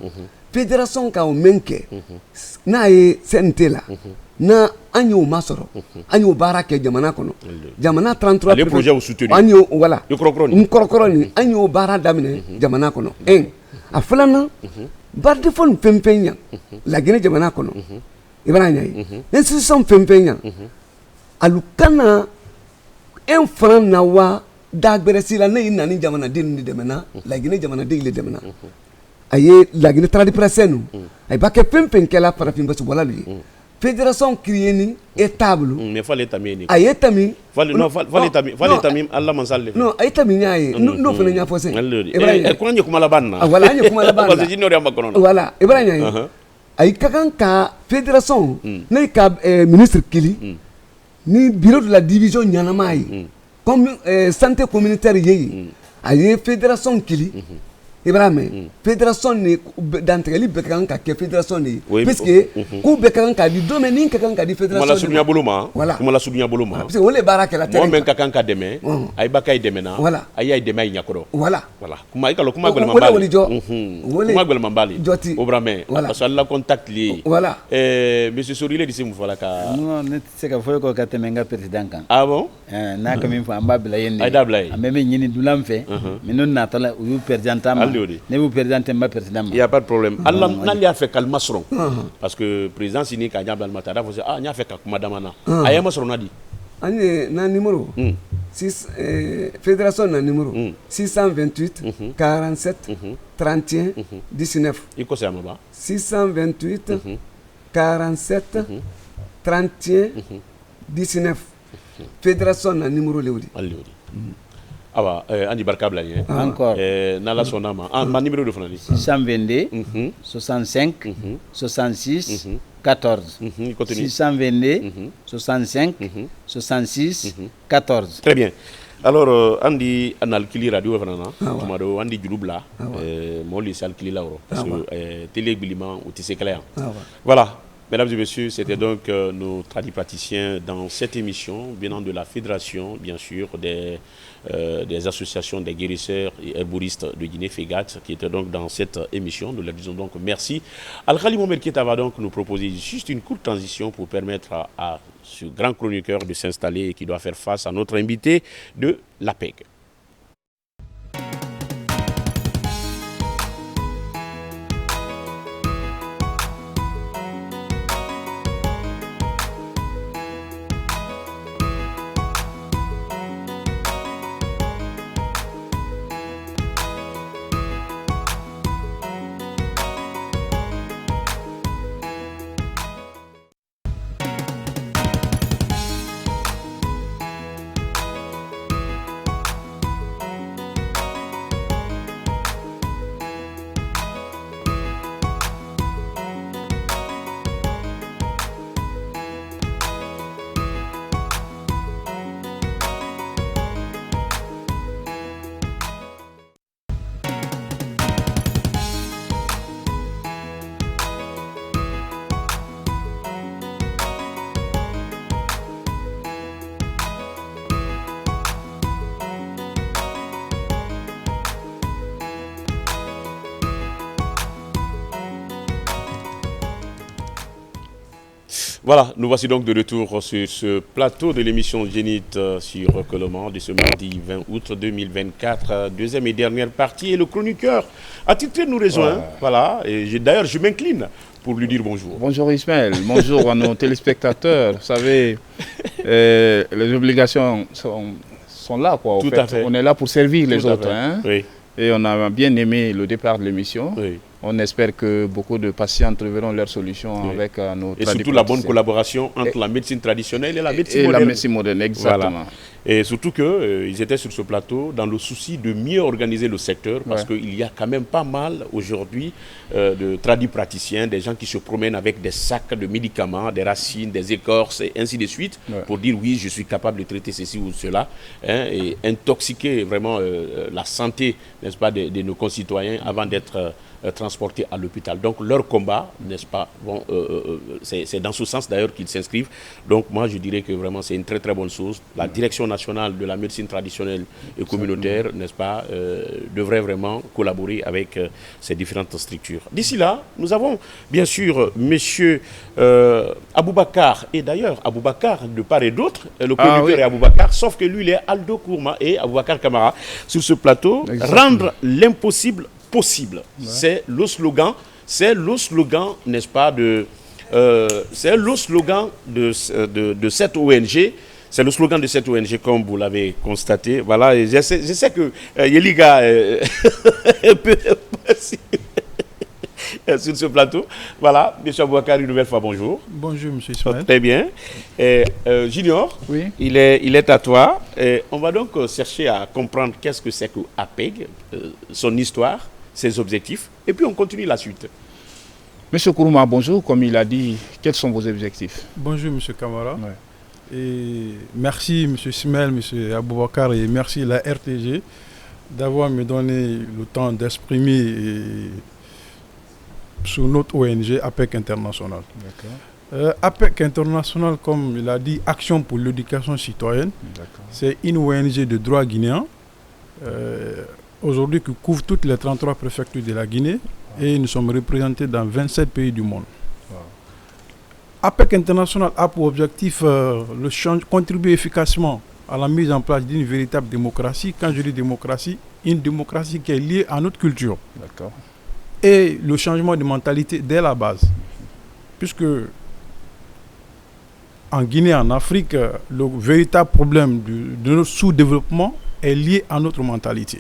fédération ka o menke na ye CNT la na anyo masoro anyo barake jamana kono jamana 33 les projets au soutenu anyo wala nkorokoro anyo bara damine jamana kono a fulana barde fon pempenya la Guinée jamana kono ibrahima institution pempenya alukana en fran na wa dagbere sila ne ina ni jamana den ni demena la Guinée jamana de ile demena aye la Guinée tradipressenu ay baké pempen kala parafin basu wala lui fédération créée ni étable mais fallait tamini aye tami fallait tamim Allah mansal non aye tami nyaaye no fene nya fosé ibrahima ko nyi kuma la banna wala nyi kuma la banna parce que jino riamba kono wala ibrahima ay kakan ka fédération ne ka ministre kili ni bureau de la division nyanamai comme santé communautaire yeyi aye fédération kili ibrahima fédération ni dantegali bekan ka ke fédération ni parce que ku bekan ka di domaine ka kan ka di fédération mala sunya boloma voilà kuma la sunya boloma parce que wole baraka la terre mo men ka kan ka deme ay bakay deme na voilà ay deme nyakoro voilà kuma ikalo kuma gol mambali kuma gol mambali obrame parce que la contact li voilà monsieur Sorile disi mu fala ka non ne se ka foyo ko ka temenga président kan ah bon na ka min fa ambabla yende ay dabla ameme nyini dulam fe minun na tala u président ne vous présentez ma président. Il n'y a pas de problème. Allah n'a fait qu'al masron. Parce que président Sini Kanyab al-Matara, vous dites, il a fait qu'al madamana. Aya masron a dit. Na numéro 6 fédération na numéro 628 47 31 19. Iko c'est amaba. 628 47 31 19. Fédération na numéro Léodi. Ah bah, Andi Barkabla, encore. Nala Sonama. Ma numéro de Fanani. 622 65 66 14. 622 65 66 14. Très bien. Alors, Andi Analkili Radio Fanana, Tomado, Andi Djoubla, mon lycée Alkili Lauro, parce que Télé Bilima ou Tissé Clair. Voilà. Mesdames et messieurs, c'était donc nos tradipraticiens dans cette émission, venant de la fédération, bien sûr, des associations des guérisseurs et herboristes de Guinée, FEGAT, qui étaient donc dans cette émission. Nous leur disons donc merci. Al-Khali Mohamed Keita va donc nous proposer juste une courte transition pour permettre à ce grand chroniqueur de s'installer et qui doit faire face à notre invité de l'APEG. Voilà, nous voici donc de retour sur ce plateau de l'émission Zénith sur Recollement de ce mardi 20 août 2024, deuxième et dernière partie. Et le chroniqueur attitré nous rejoint. Voilà, et d'ailleurs je m'incline pour lui dire bonjour. Bonjour Ismaël, bonjour à nos téléspectateurs. Vous savez, les obligations sont là, quoi. Tout à fait. On est là pour servir les Tout à autres. fait. Hein. Oui. Et on a bien aimé le départ de l'émission. Oui. On espère que beaucoup de patients trouveront leur solution avec nos Et surtout la bonne collaboration entre la médecine traditionnelle et la médecine moderne. La médecine moderne, exactement. Voilà. Et surtout qu'ils étaient sur ce plateau dans le souci de mieux organiser le secteur, parce qu'il y a quand même pas mal aujourd'hui de tradipraticiens, des gens qui se promènent avec des sacs de médicaments, des racines, des écorces et ainsi de suite, pour dire oui, je suis capable de traiter ceci ou cela, hein, et intoxiquer vraiment la santé, n'est-ce pas, de nos concitoyens avant d'être transportés à l'hôpital. Donc leur combat, n'est-ce pas, bon, c'est dans ce sens d'ailleurs qu'ils s'inscrivent. Donc moi je dirais que vraiment c'est une très très bonne chose. La direction nationale de la médecine traditionnelle et communautaire, n'est-ce pas, devrait vraiment collaborer avec ces différentes structures. D'ici là, nous avons bien sûr monsieur Aboubakar, et d'ailleurs Aboubakar de part et d'autre, le conducteur est Aboubakar, sauf que lui il est Aldo Kourma et Aboubakar Kamara sur ce plateau. Exactement. Rendre l'impossible possible. C'est le slogan, n'est-ce pas, c'est le slogan de cette ONG. C'est le slogan de cette ONG, comme vous l'avez constaté. Voilà, et je sais que Yeliga peut sur ce plateau. Voilà, M. Aboubakar, une nouvelle fois, bonjour. Bonjour, M. Ismaël. Très bien. Et, Junior, oui. il est à toi. Et on va donc chercher à comprendre qu'est-ce que c'est que APEG, son histoire, ses objectifs, et puis on continue la suite. Monsieur Kourouma, bonjour. Comme il a dit, quels sont vos objectifs? Bonjour, Monsieur Kamara. Et merci, Monsieur Ismaël, Monsieur Aboubakar, et merci la RTG d'avoir me donné le temps d'exprimer sur notre ONG APEC International. APEC International, comme il a dit, Action pour l'éducation citoyenne, c'est une ONG de droit guinéen. Aujourd'hui qui couvre toutes les 33 préfectures de la Guinée et nous sommes représentés dans 27 pays du monde. APEC International a pour objectif contribuer efficacement à la mise en place d'une véritable démocratie. Quand je dis démocratie, une démocratie qui est liée à notre culture. Et le changement de mentalité dès la base. Puisque en Guinée, en Afrique, le véritable problème de notre sous-développement est lié à notre mentalité.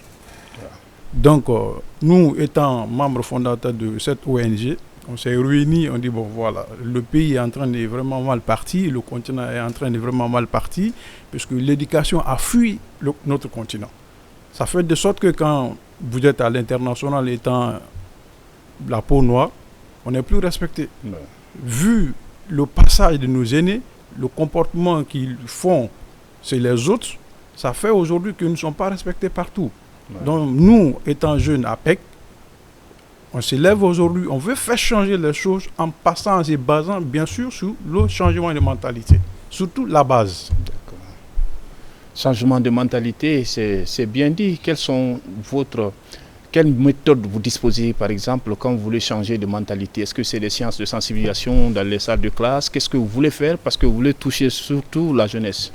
Donc, nous étant membres fondateurs de cette ONG, on s'est réunis, on dit, bon voilà, le pays est en train de vraiment mal parti, le continent est en train de vraiment mal parti, puisque l'éducation a fui notre continent. Ça fait de sorte que quand vous êtes à l'international étant la peau noire, on n'est plus respecté. Vu le passage de nos aînés, le comportement qu'ils font chez les autres, ça fait aujourd'hui qu'ils ne sont pas respectés partout. Donc nous, étant jeunes à PEC, on se lève aujourd'hui, on veut faire changer les choses en passant, en se basant bien sûr sur le changement de mentalité, surtout la base. Changement de mentalité, c'est bien dit. Quelle méthode vous disposez, par exemple, quand vous voulez changer de mentalité? Est-ce que c'est des séances de sensibilisation dans les salles de classe? Qu'est-ce que vous voulez faire parce que vous voulez toucher surtout la jeunesse?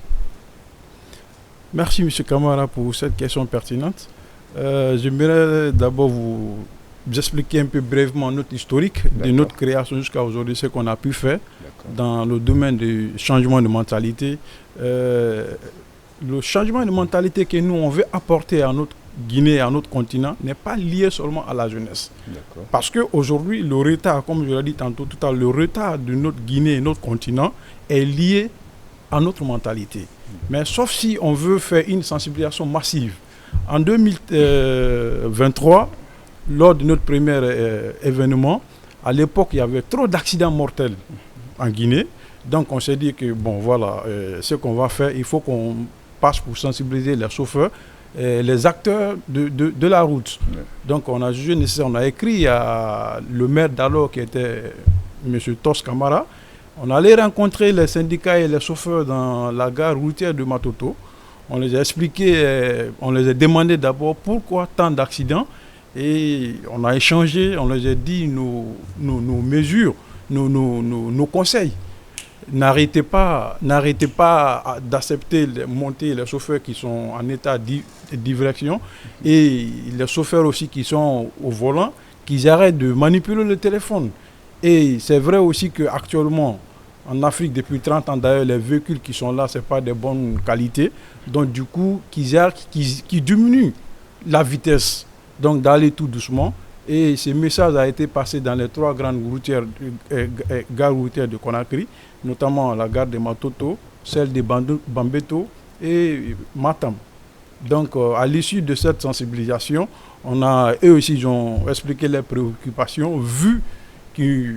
Merci, M. Kamara, pour cette question pertinente. J'aimerais d'abord vous expliquer un peu brièvement notre historique de notre création jusqu'à aujourd'hui, ce qu'on a pu faire dans le domaine du changement de mentalité. Le changement de mentalité que nous, on veut apporter à notre Guinée, à notre continent, n'est pas lié seulement à la jeunesse. Parce qu'aujourd'hui, le retard, comme je l'ai dit tantôt tout à l'heure, le retard de notre Guinée et notre continent est lié à notre mentalité. Mais sauf si on veut faire une sensibilisation massive. En 2023, lors de notre premier événement, à l'époque, il y avait trop d'accidents mortels en Guinée. Donc on s'est dit que, bon voilà, ce qu'on va faire, il faut qu'on passe pour sensibiliser les chauffeurs, les acteurs de la route. Donc on a jugé nécessaire, on a écrit à le maire d'alors qui était M. Tos Kamara. On allait rencontrer les syndicats et les chauffeurs dans la gare routière de Matoto. On les a expliqué, on les a demandé d'abord pourquoi tant d'accidents. Et on a échangé, on les a dit nos mesures, nos conseils. n'arrêtez pas d'accepter monter les chauffeurs qui sont en état d'ivresse et les chauffeurs aussi qui sont au volant, qu'ils arrêtent de manipuler le téléphone. Et c'est vrai aussi qu'actuellement, en Afrique, depuis 30 ans d'ailleurs, les véhicules qui sont là, ce n'est pas de bonne qualité. Donc du coup, qu'ils diminuent la vitesse, donc d'aller tout doucement. Et ce message a été passé dans les 3 grandes gares routières de Conakry, notamment la gare de Matoto, celle de Bambeto et Matam. Donc à l'issue de cette sensibilisation, eux aussi ils ont expliqué leurs préoccupations, vu que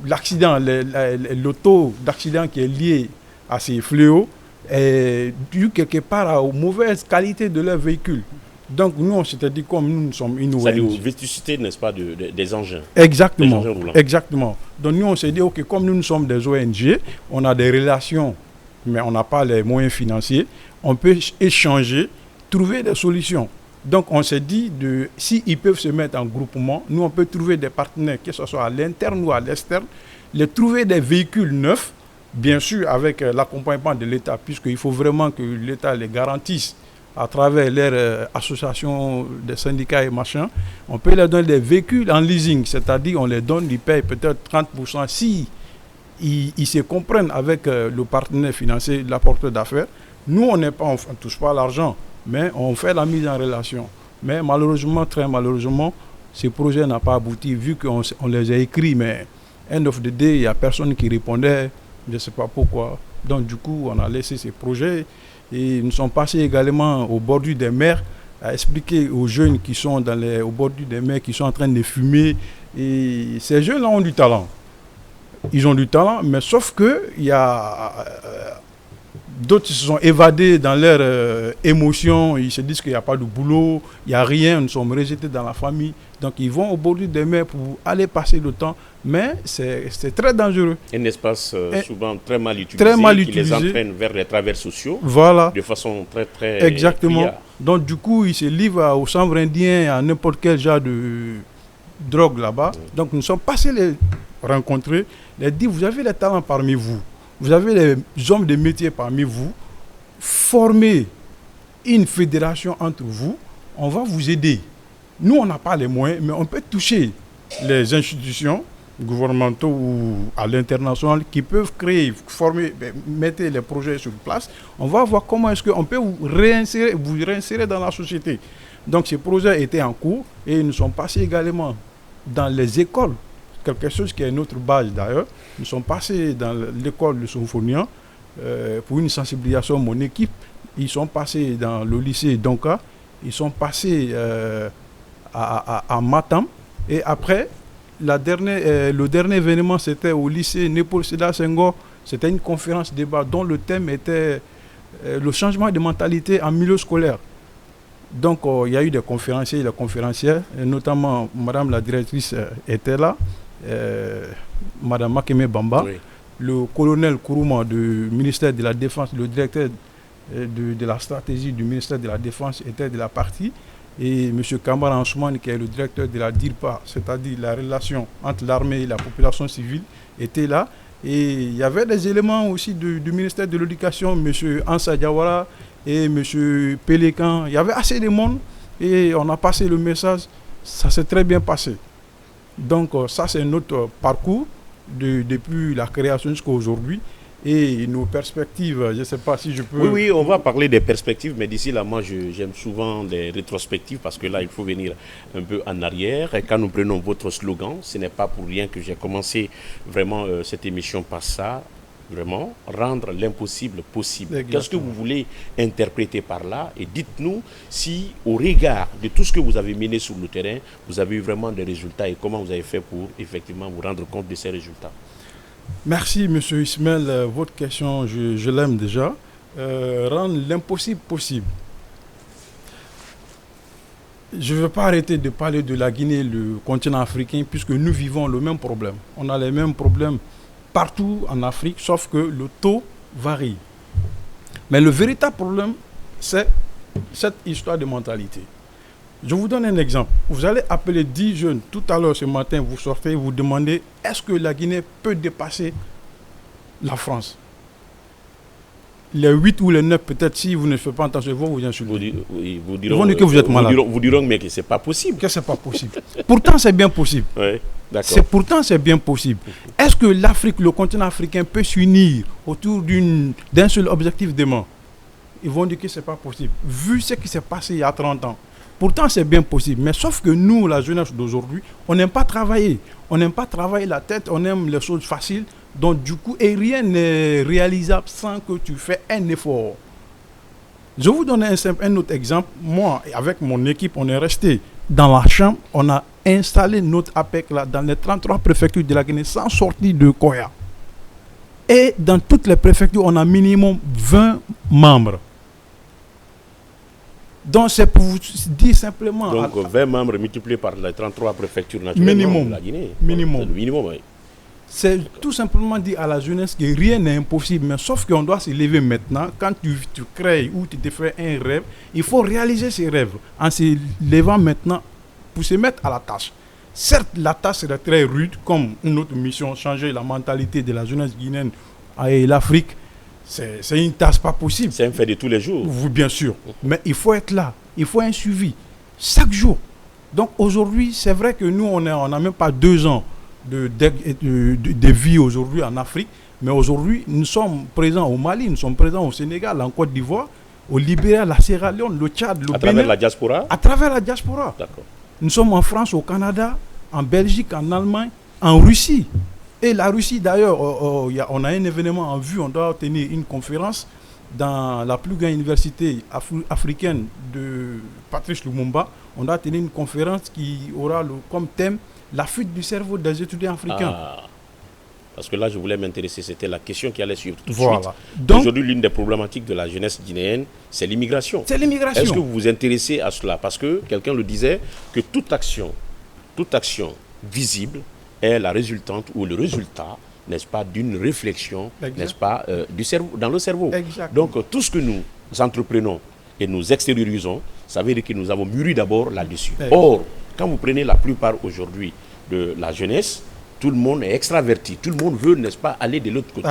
l'accident, le taux d'accident qui est lié à ces fléaux est dû quelque part aux mauvaises qualités de leurs véhicules. Donc nous, on s'était dit, comme nous sommes une ONG. C'est aux vétustés, n'est-ce pas, des engins. Exactement. Des engins roulants. Exactement. Donc nous, on s'est dit, ok, comme nous sommes des ONG, on a des relations, mais on n'a pas les moyens financiers, on peut échanger, trouver des solutions. Donc on s'est dit, s'ils peuvent se mettre en groupement, nous on peut trouver des partenaires, que ce soit à l'interne ou à l'externe, trouver des véhicules neufs, bien sûr avec l'accompagnement de l'État, puisqu'il faut vraiment que l'État les garantisse à travers leur association des syndicats et machin. On peut leur donner des véhicules en leasing, c'est-à-dire on les donne, ils payent peut-être 30% si ils se comprennent avec le partenaire financier, l'apporteur d'affaires. Nous, on ne touche pas l'argent, mais on fait la mise en relation. Mais malheureusement, très malheureusement, ce projet n'a pas abouti, vu qu'on les a écrits, mais end of the day, il n'y a personne qui répondait, je ne sais pas pourquoi. Donc du coup, on a laissé ces projets et nous sommes passés également au bordure des mers à expliquer aux jeunes qui sont au bordure des mers, qui sont en train de fumer. Et ces jeunes-là ont du talent. Ils ont du talent, mais sauf qu'il y a d'autres qui se sont évadés dans leurs émotions, ils se disent qu'il n'y a pas de boulot, il n'y a rien, nous sommes rejetés dans la famille. Donc ils vont au bord des mers pour aller passer le temps, mais c'est très dangereux. Un espace souvent très mal utilisé, qui les entraîne vers les travers sociaux, voilà, de façon très très... Exactement. Prière. Donc du coup, ils se livrent au chanvre indien, à n'importe quel genre de drogue là-bas. Donc nous sommes passés les rencontrer, les dire, vous avez les talents parmi vous. Vous avez les hommes de métier parmi vous, formez une fédération entre vous, on va vous aider. Nous, on n'a pas les moyens, mais on peut toucher les institutions gouvernementaux ou à l'international qui peuvent créer, former, mettre les projets sur place. On va voir comment est-ce qu'on peut vous réinsérer dans la société. Donc, ces projets étaient en cours et nous sommes passés également dans les écoles. Quelque chose qui est notre base d'ailleurs. Nous sommes passés dans l'école de Symphonian pour une sensibilisation de mon équipe. Ils sont passés dans le lycée Donka. Ils sont passés à Matam. Et après, le dernier événement, c'était au lycée Népol Sédar Senghor. C'était une conférence débat dont le thème était le changement de mentalité en milieu scolaire. Donc, il y a eu des conférenciers et des conférencières, et notamment Madame la directrice était là. Madame Makeme Bamba, oui. Le colonel Kourouma du ministère de la Défense, le directeur de la stratégie du ministère de la Défense était de la partie, et M. Kamara Ansoumane, qui est le directeur de la DIRPA, c'est-à-dire la relation entre l'armée et la population civile, était là. Et il y avait des éléments aussi du ministère de l'Éducation, M. Ansa Diawara et M. Pélécan. Il y avait assez de monde et on a passé le message, ça s'est très bien passé. Donc ça c'est notre parcours depuis la création jusqu'à aujourd'hui et nos perspectives, je ne sais pas si je peux... Oui, on va parler des perspectives, mais d'ici là, moi j'aime souvent les rétrospectives parce que là il faut venir un peu en arrière. Et quand nous prenons votre slogan, ce n'est pas pour rien que j'ai commencé vraiment cette émission par ça. Vraiment, rendre l'impossible possible. Exactement. Qu'est-ce que vous voulez interpréter par là? Et dites-nous si, au regard de tout ce que vous avez mené sur le terrain, vous avez eu vraiment des résultats et comment vous avez fait pour effectivement vous rendre compte de ces résultats. Merci, M. Ismaël. Votre question, je l'aime déjà. Rendre l'impossible possible. Je ne veux pas arrêter de parler de la Guinée, le continent africain, puisque nous vivons le même problème. On a les mêmes problèmes partout en Afrique, sauf que le taux varie. Mais le véritable problème, c'est cette histoire de mentalité. Je vous donne un exemple. Vous allez appeler 10 jeunes. Tout à l'heure, ce matin, vous sortez, vous demandez, est-ce que la Guinée peut dépasser la France. Les 8 ou les 9, peut-être, si vous ne faites pas attention, ils vont vous insulter. Vous Ils vont dire que vous êtes malade. Vous diront, mais que c'est pas possible. Que c'est pas possible. Pourtant, c'est bien possible. Ouais, d'accord. Pourtant, c'est bien possible. Est-ce que l'Afrique, le continent africain peut s'unir autour d'un seul objectif demain? Ils vont dire que c'est pas possible. Vu ce qui s'est passé il y a 30 ans. Pourtant, c'est bien possible. Mais sauf que nous, la jeunesse d'aujourd'hui, on n'aime pas travailler. On n'aime pas travailler la tête, on aime les choses faciles. Donc, du coup, et rien n'est réalisable sans que tu fais un effort. Je vous donne un autre exemple. Moi, avec mon équipe, on est resté dans la chambre. On a installé notre APEC là, dans les 33 préfectures de la Guinée sans sortir de Koya. Et dans toutes les préfectures, on a minimum 20 membres. Donc, c'est pour vous dire simplement... Donc, 20 membres multipliés par les 33 préfectures naturellement de la Guinée. Minimum. Le minimum, oui. C'est tout simplement dire à la jeunesse que rien n'est impossible, mais sauf qu'on doit se lever maintenant. Quand tu crées ou tu te fais un rêve, il faut réaliser ces rêves en se levant maintenant pour se mettre à la tâche. Certes, la tâche serait très rude, comme une autre mission, changer la mentalité de la jeunesse guinéenne et l'Afrique. C'est une tâche pas possible. C'est un fait de tous les jours. Oui, bien sûr. Mais il faut être là. Il faut un suivi chaque jour. Donc aujourd'hui, c'est vrai que nous, on n'a même pas 2 ans de vie aujourd'hui en Afrique. Mais aujourd'hui, nous sommes présents au Mali, nous sommes présents au Sénégal, en Côte d'Ivoire, au Libéria, la Sierra Leone, le Tchad, le Bénin. À travers la diaspora? À travers la diaspora. D'accord. Nous sommes en France, au Canada, en Belgique, en Allemagne, en Russie. Et la Russie, d'ailleurs, on a un événement en vue, on doit tenir une conférence dans la plus grande université africaine de Patrice Lumumba. On doit tenir une conférence qui aura comme thème la fuite du cerveau des étudiants africains. Ah, parce que là, je voulais m'intéresser, c'était la question qui allait suivre tout de voilà. suite. Donc, aujourd'hui, l'une des problématiques de la jeunesse guinéenne, c'est l'immigration. C'est l'immigration. Est-ce que vous vous intéressez à cela? Parce que quelqu'un le disait, que toute action visible est la résultante ou le résultat, n'est-ce pas, d'une réflexion, n'est-ce pas, du cerveau, dans le cerveau. Exactement. Donc, tout ce que nous entreprenons et nous extériorisons, ça veut dire que nous avons mûri d'abord là-dessus. Or, quand vous prenez la plupart aujourd'hui de la jeunesse, tout le monde est extraverti, tout le monde veut, n'est-ce pas, aller de l'autre côté.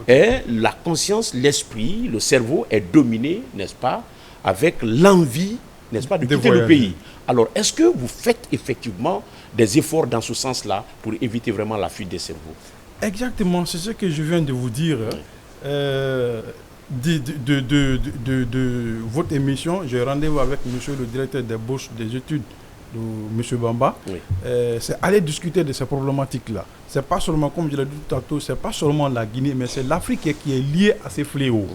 Et la conscience, l'esprit, le cerveau est dominé, n'est-ce pas, avec l'envie, n'est-ce pas, de quitter le pays. Alors, est-ce que vous faites effectivement des efforts dans ce sens-là pour éviter vraiment la fuite des cerveaux? Exactement, c'est ce que je viens de vous dire. De votre émission, j'ai rendez-vous avec monsieur le directeur des bourses des études, monsieur Bamba. Oui. C'est aller discuter de ces problématiques-là. C'est pas seulement, comme je l'ai dit tout à l'heure, c'est pas seulement la Guinée, mais c'est l'Afrique qui est liée à ces fléaux.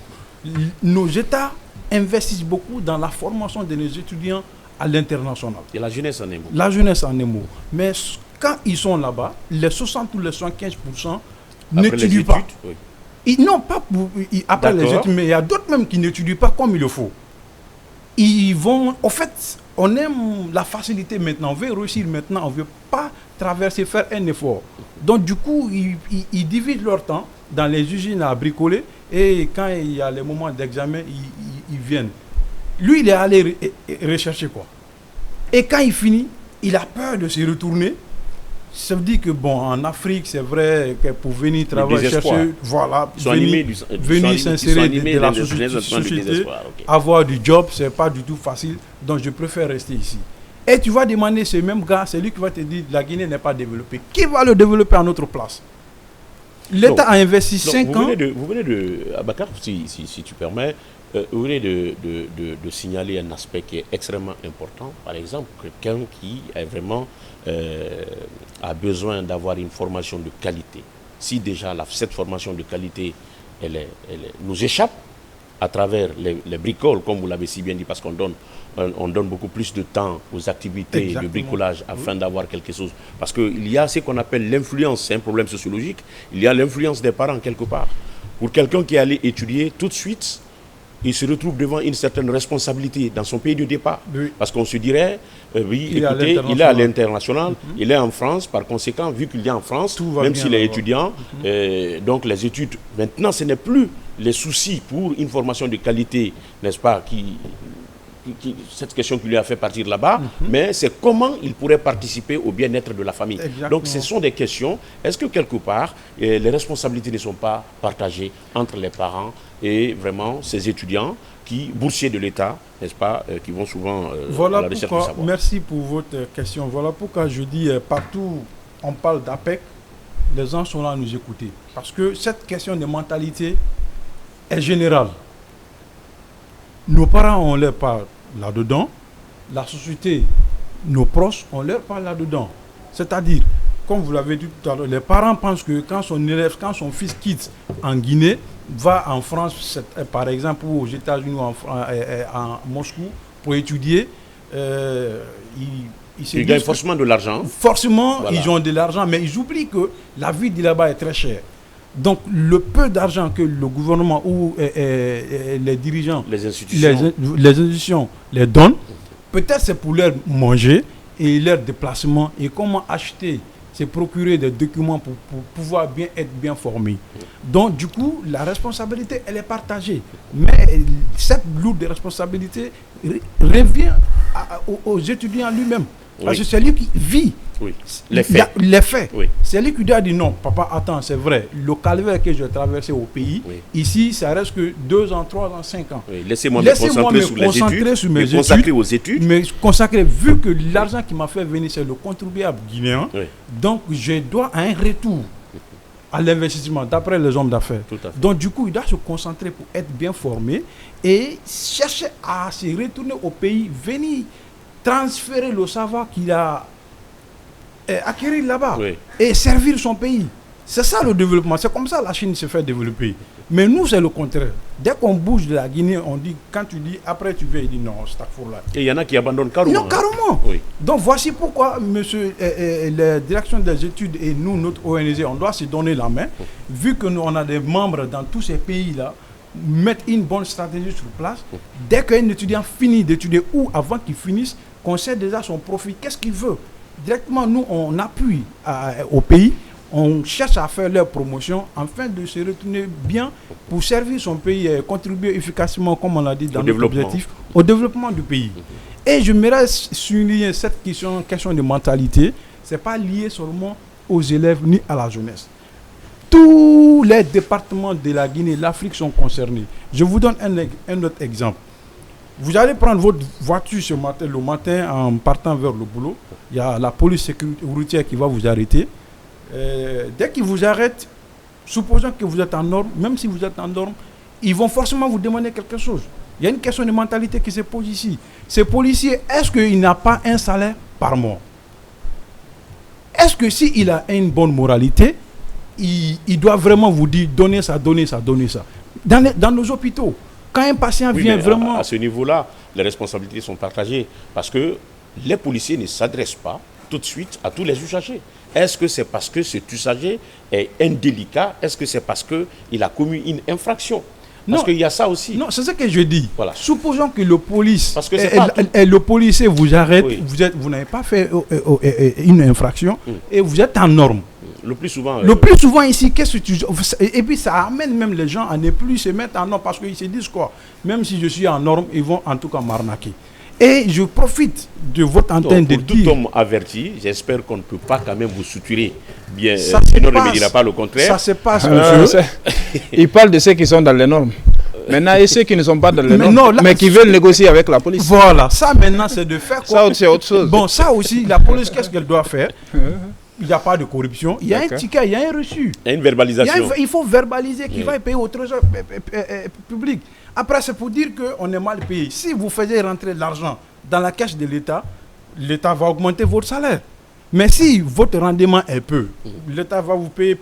Nos États investissent beaucoup dans la formation de nos étudiants à l'international. Et la jeunesse en est mot. La jeunesse en est mot. Mais quand ils sont là-bas, les 60 ou les 75% n'étudient pas. Oui. Ils n'ont pas après les études, mais il y a d'autres même qui n'étudient pas comme il le faut. Ils vont, en fait, on aime la facilité maintenant, on veut réussir maintenant, on ne veut pas traverser, faire un effort. Donc du coup, ils divisent leur temps dans les usines à bricoler et quand il y a les moments d'examen, ils viennent. Lui, il est allé rechercher quoi. Et quand il finit, il a peur de se retourner. Ça veut dire que, bon, en Afrique, c'est vrai que pour venir travailler, chercher, voilà, venir s'insérer de la société, avoir du job, c'est pas du tout facile. Donc, je préfère rester ici. Et tu vas demander ce même gars, c'est lui qui va te dire la Guinée n'est pas développée. Qui va le développer à notre place? L'État a investi 5 ans. Vous venez de Abakar, si tu permets, vous venez de signaler un aspect qui est extrêmement important. Par exemple, quelqu'un qui est vraiment a besoin d'avoir une formation de qualité. Si déjà cette formation de qualité nous échappe à travers les bricoles, comme vous l'avez si bien dit, parce qu'on donne beaucoup plus de temps aux activités de bricolage afin d'avoir quelque chose. Parce qu'il y a ce qu'on appelle l'influence, c'est un problème sociologique, il y a l'influence des parents quelque part. Pour quelqu'un qui est allé étudier, tout de suite, il se retrouve devant une certaine responsabilité dans son pays de départ. Oui. Parce qu'on se dirait, oui, écoutez, il est à l'international, il est en France, par conséquent, vu qu'il est en France, même s'il est étudiant, donc les études, maintenant, ce n'est plus les soucis pour une formation de qualité, n'est-ce pas, cette question qui lui a fait partir là-bas, mais c'est comment il pourrait participer au bien-être de la famille. Exactement. Donc ce sont des questions. Est-ce que quelque part, les responsabilités ne sont pas partagées entre les parents et vraiment ces étudiants boursiers de l'État, n'est-ce pas, qui vont souvent voilà à la recherche du pourquoi, savoir. merci pour votre question. Voilà pourquoi je dis partout on parle d'APEC, les gens sont là à nous écouter. Parce que cette question de mentalité est générale. Nos parents, on leur parle là-dedans. La société, nos proches, on leur parle là-dedans. C'est-à-dire, comme vous l'avez dit tout à l'heure, les parents pensent que quand son fils quitte en Guinée, va en France, par exemple, ou aux États-Unis ou en Moscou, pour étudier, ils gagnent forcément de l'argent. Forcément, voilà. Ils ont de l'argent, mais ils oublient que la vie de là-bas est très chère. Donc, le peu d'argent que le gouvernement ou les dirigeants, les institutions les donnent, peut-être c'est pour leur manger et leur déplacement et comment acheter, c'est procurer des documents pour pouvoir être bien formés. Donc, du coup, la responsabilité, elle est partagée. Mais cette lourde responsabilité revient aux étudiants lui-même. Parce que c'est lui qui vit les faits. Oui. C'est lui qui doit dire non, papa, attends, c'est vrai. Le calvaire que j'ai traversé au pays, ici, ça reste que 2 ans, 3 ans, 5 ans. Laissez-moi me concentrer sur mes études, aux études. Mais consacrer, vu que l'argent qui m'a fait venir, c'est le contribuable guinéen, donc je dois un retour à l'investissement, d'après les hommes d'affaires. Donc, du coup, il doit se concentrer pour être bien formé et chercher à se retourner au pays, venir transférer le savoir qu'il a acquis là-bas et servir son pays. C'est ça le développement. C'est comme ça que la Chine se fait développer. Mais nous, c'est le contraire. Dès qu'on bouge de la Guinée, on dit, quand tu dis, après tu viens, il dit non, c'est à là. Et il y en a qui abandonnent carrément. Non, carrément. Donc voici pourquoi, monsieur, la direction des études et nous, notre ONG, on doit se donner la main, vu que nous, on a des membres dans tous ces pays-là, mettre une bonne stratégie sur place. Dès qu'un étudiant finit d'étudier ou avant qu'il finisse, qu'on sait déjà son profil, qu'est-ce qu'il veut. Directement, nous, on appuie au pays, on cherche à faire leur promotion afin de se retourner bien pour servir son pays et contribuer efficacement, comme on l'a dit dans notre objectif, au développement du pays. Et je voudrais souligner cette question de mentalité, ce n'est pas lié seulement aux élèves ni à la jeunesse. Tous les départements de la Guinée, l'Afrique sont concernés. Je vous donne un autre exemple. Vous allez prendre votre voiture le matin en partant vers le boulot. Il y a la police sécurité routière qui va vous arrêter. Dès qu'ils vous arrêtent, supposons que vous êtes en norme, même si vous êtes en norme, ils vont forcément vous demander quelque chose. Il y a une question de mentalité qui se pose ici. Ces policiers, est-ce qu'il n'a pas un salaire par mois? Est-ce que s'il a une bonne moralité, il doit vraiment vous dire donnez ça, donnez ça, donnez ça? Dans nos hôpitaux, quand un patient vient vraiment... À ce niveau-là, les responsabilités sont partagées parce que les policiers ne s'adressent pas tout de suite à tous les usagers. Est-ce que c'est parce que cet usager est indélicat? Est-ce que c'est parce qu'il a commis une infraction? Parce qu'il y a ça aussi. Non, c'est ce que je dis. Voilà. Supposons que le police parce que le policier vous arrête, vous n'avez pas fait une infraction et vous êtes en norme. Le plus souvent ici, qu'est-ce que tu... Et puis ça amène même les gens à ne plus se mettre en norme parce qu'ils se disent quoi? Même si je suis en norme, ils vont en tout cas m'arnaquer. Et je profite de votre antenne de dire... Tout homme averti, j'espère qu'on ne peut pas quand même vous suturer bien. Ça sinon, ne me dira pas le contraire. Ça se passe, monsieur. Il parle de ceux qui sont dans les normes. Maintenant, et ceux qui ne sont pas dans les normes, mais qui veulent négocier avec la police. Voilà, ça maintenant, c'est de faire quoi? Ça, c'est autre chose. Bon, ça aussi, la police, qu'est-ce qu'elle doit faire? Il n'y a pas de corruption, il y a un ticket, il y a un reçu. Il y a une verbalisation. Il faut verbaliser qu'il va payer au trésor public. Après, c'est pour dire qu'on est mal payé. Si vous faisiez rentrer de l'argent dans la caisse de l'État, l'État va augmenter votre salaire. Mais si votre rendement est peu, l'État va vous payer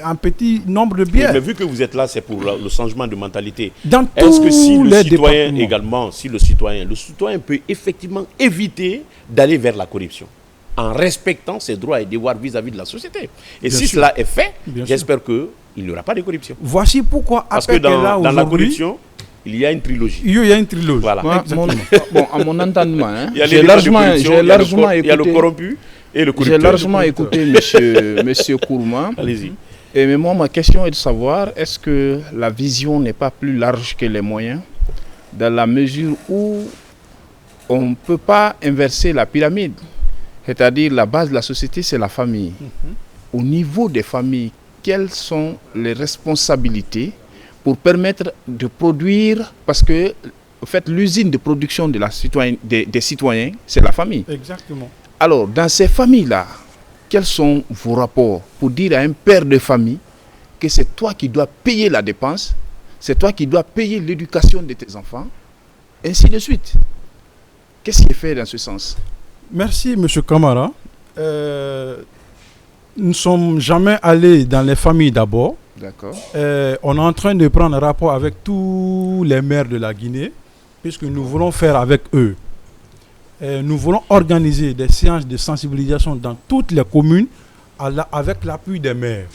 un petit nombre de biens. Mais vu que vous êtes là, c'est pour le changement de mentalité. Est-ce que si le citoyen également, le citoyen peut effectivement éviter d'aller vers la corruption en respectant ses droits et devoirs vis-à-vis de la société. Et si cela est fait, j'espère qu'il n'y aura pas de corruption. Voici pourquoi... Parce que dans la corruption, il y a une trilogie. Il y a une trilogie. Voilà. À mon entendement, j'ai largement écouté... Il y a le corrompu et le corrupteur. J'ai largement écouté monsieur Kourouma. Allez-y. Mais moi, ma question est de savoir, est-ce que la vision n'est pas plus large que les moyens, dans la mesure où on ne peut pas inverser la pyramide. C'est-à-dire la base de la société, c'est la famille. Au niveau des familles, quelles sont les responsabilités pour permettre de produire, parce que en fait, l'usine de production de des citoyens, c'est la famille. Exactement. Alors, dans ces familles-là, quels sont vos rapports pour dire à un père de famille que c'est toi qui dois payer la dépense, c'est toi qui dois payer l'éducation de tes enfants, ainsi de suite. Qu'est-ce qui est fait dans ce sens? Merci, M. Camara. Nous ne sommes jamais allés dans les familles d'abord. D'accord. On est en train de prendre un rapport avec tous les maires de la Guinée, puisque nous voulons faire avec eux. Nous voulons organiser des séances de sensibilisation dans toutes les communes avec l'appui des maires.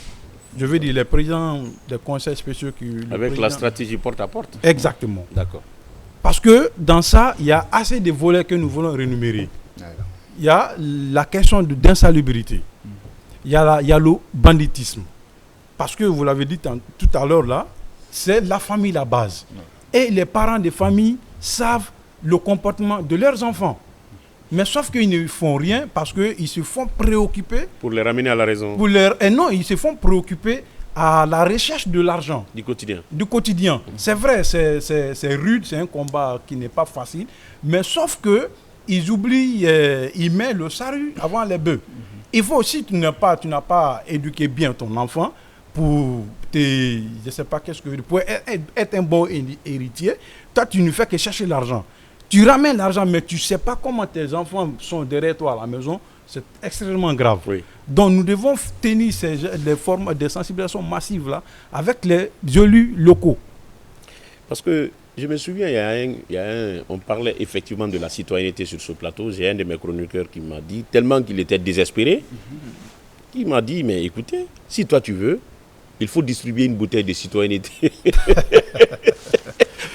Je veux dire les présidents des conseils spéciaux. Avec la stratégie porte-à-porte. Exactement. D'accord. Parce que dans ça, il y a assez de volets que nous voulons rémunérer. Il y a la question d'insalubrité. Il y a le banditisme. Parce que vous l'avez dit tout à l'heure là, c'est la famille la base. Et les parents des familles savent le comportement de leurs enfants. Mais sauf qu'ils ne font rien parce qu'ils se font préoccuper. Pour les ramener à la raison. Et non, ils se font préoccuper à la recherche de l'argent. Du quotidien. Du quotidien. C'est vrai, c'est rude, c'est un combat qui n'est pas facile. Mais sauf que ils oublient, ils mettent le salut avant les bœufs. Il faut aussi, tu n'as pas éduqué bien ton enfant pour je sais pas qu'est-ce que pour être un bon héritier. Toi, tu ne fais que chercher l'argent. Tu ramènes l'argent, mais tu ne sais pas comment tes enfants sont derrière toi à la maison. C'est extrêmement grave. Oui. Donc, nous devons tenir les formes de sensibilisation massive là avec les élus locaux. Parce que je me souviens, on parlait effectivement de la citoyenneté sur ce plateau. J'ai un de mes chroniqueurs qui m'a dit, tellement qu'il était désespéré, qui m'a dit, mais écoutez, si toi tu veux, il faut distribuer une bouteille de citoyenneté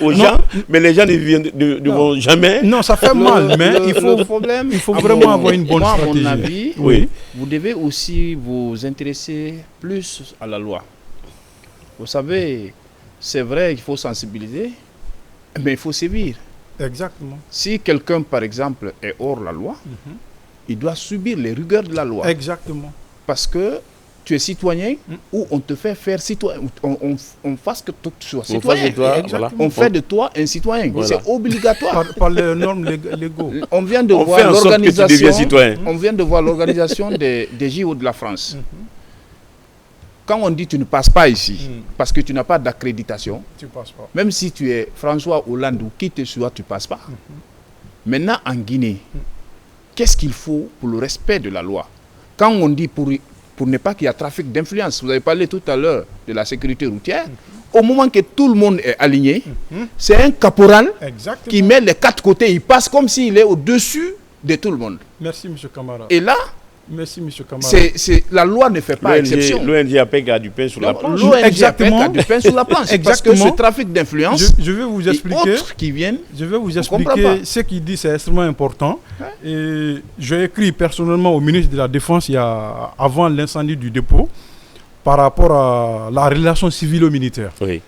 aux gens, mais les gens ne vont jamais. Non, ça fait mal, mais il faut vraiment avoir une bonne stratégie. À mon avis, oui. Vous devez aussi vous intéresser plus à la loi. Vous savez, c'est vrai qu'il faut sensibiliser, mais il faut sévir. Exactement. Si quelqu'un, par exemple, est hors la loi, il doit subir les rigueurs de la loi. Exactement. Parce que tu es citoyen ou on te fait faire citoyen. On fasse que tu sois citoyen. On fait de toi un citoyen. Voilà. C'est obligatoire. Par les normes légaux. On vient de voir l'organisation des JO de la France. Quand on dit tu ne passes pas ici, parce que tu n'as pas d'accréditation, tu passes pas. Même si tu es François Hollande ou qui te soit, tu ne passes pas. Maintenant, en Guinée, qu'est-ce qu'il faut pour le respect de la loi? Quand on dit pour ne pas qu'il y ait trafic d'influence, vous avez parlé tout à l'heure de la sécurité routière, au moment que tout le monde est aligné, c'est un caporal qui met les quatre côtés, il passe comme s'il est au-dessus de tout le monde. Merci, M. Camara. Et là, merci, M. Camara. La loi ne fait pas exception. L'ONG a du pain sur la planche. L'ONG a du pain sur la planche. Parce que ce trafic d'influence, je vais vous expliquer, je vais vous expliquer ce qu'il dit, c'est extrêmement important. Et j'ai écrit personnellement au ministre de la Défense avant l'incendie du dépôt par rapport à la relation civilo-militaire. Oui.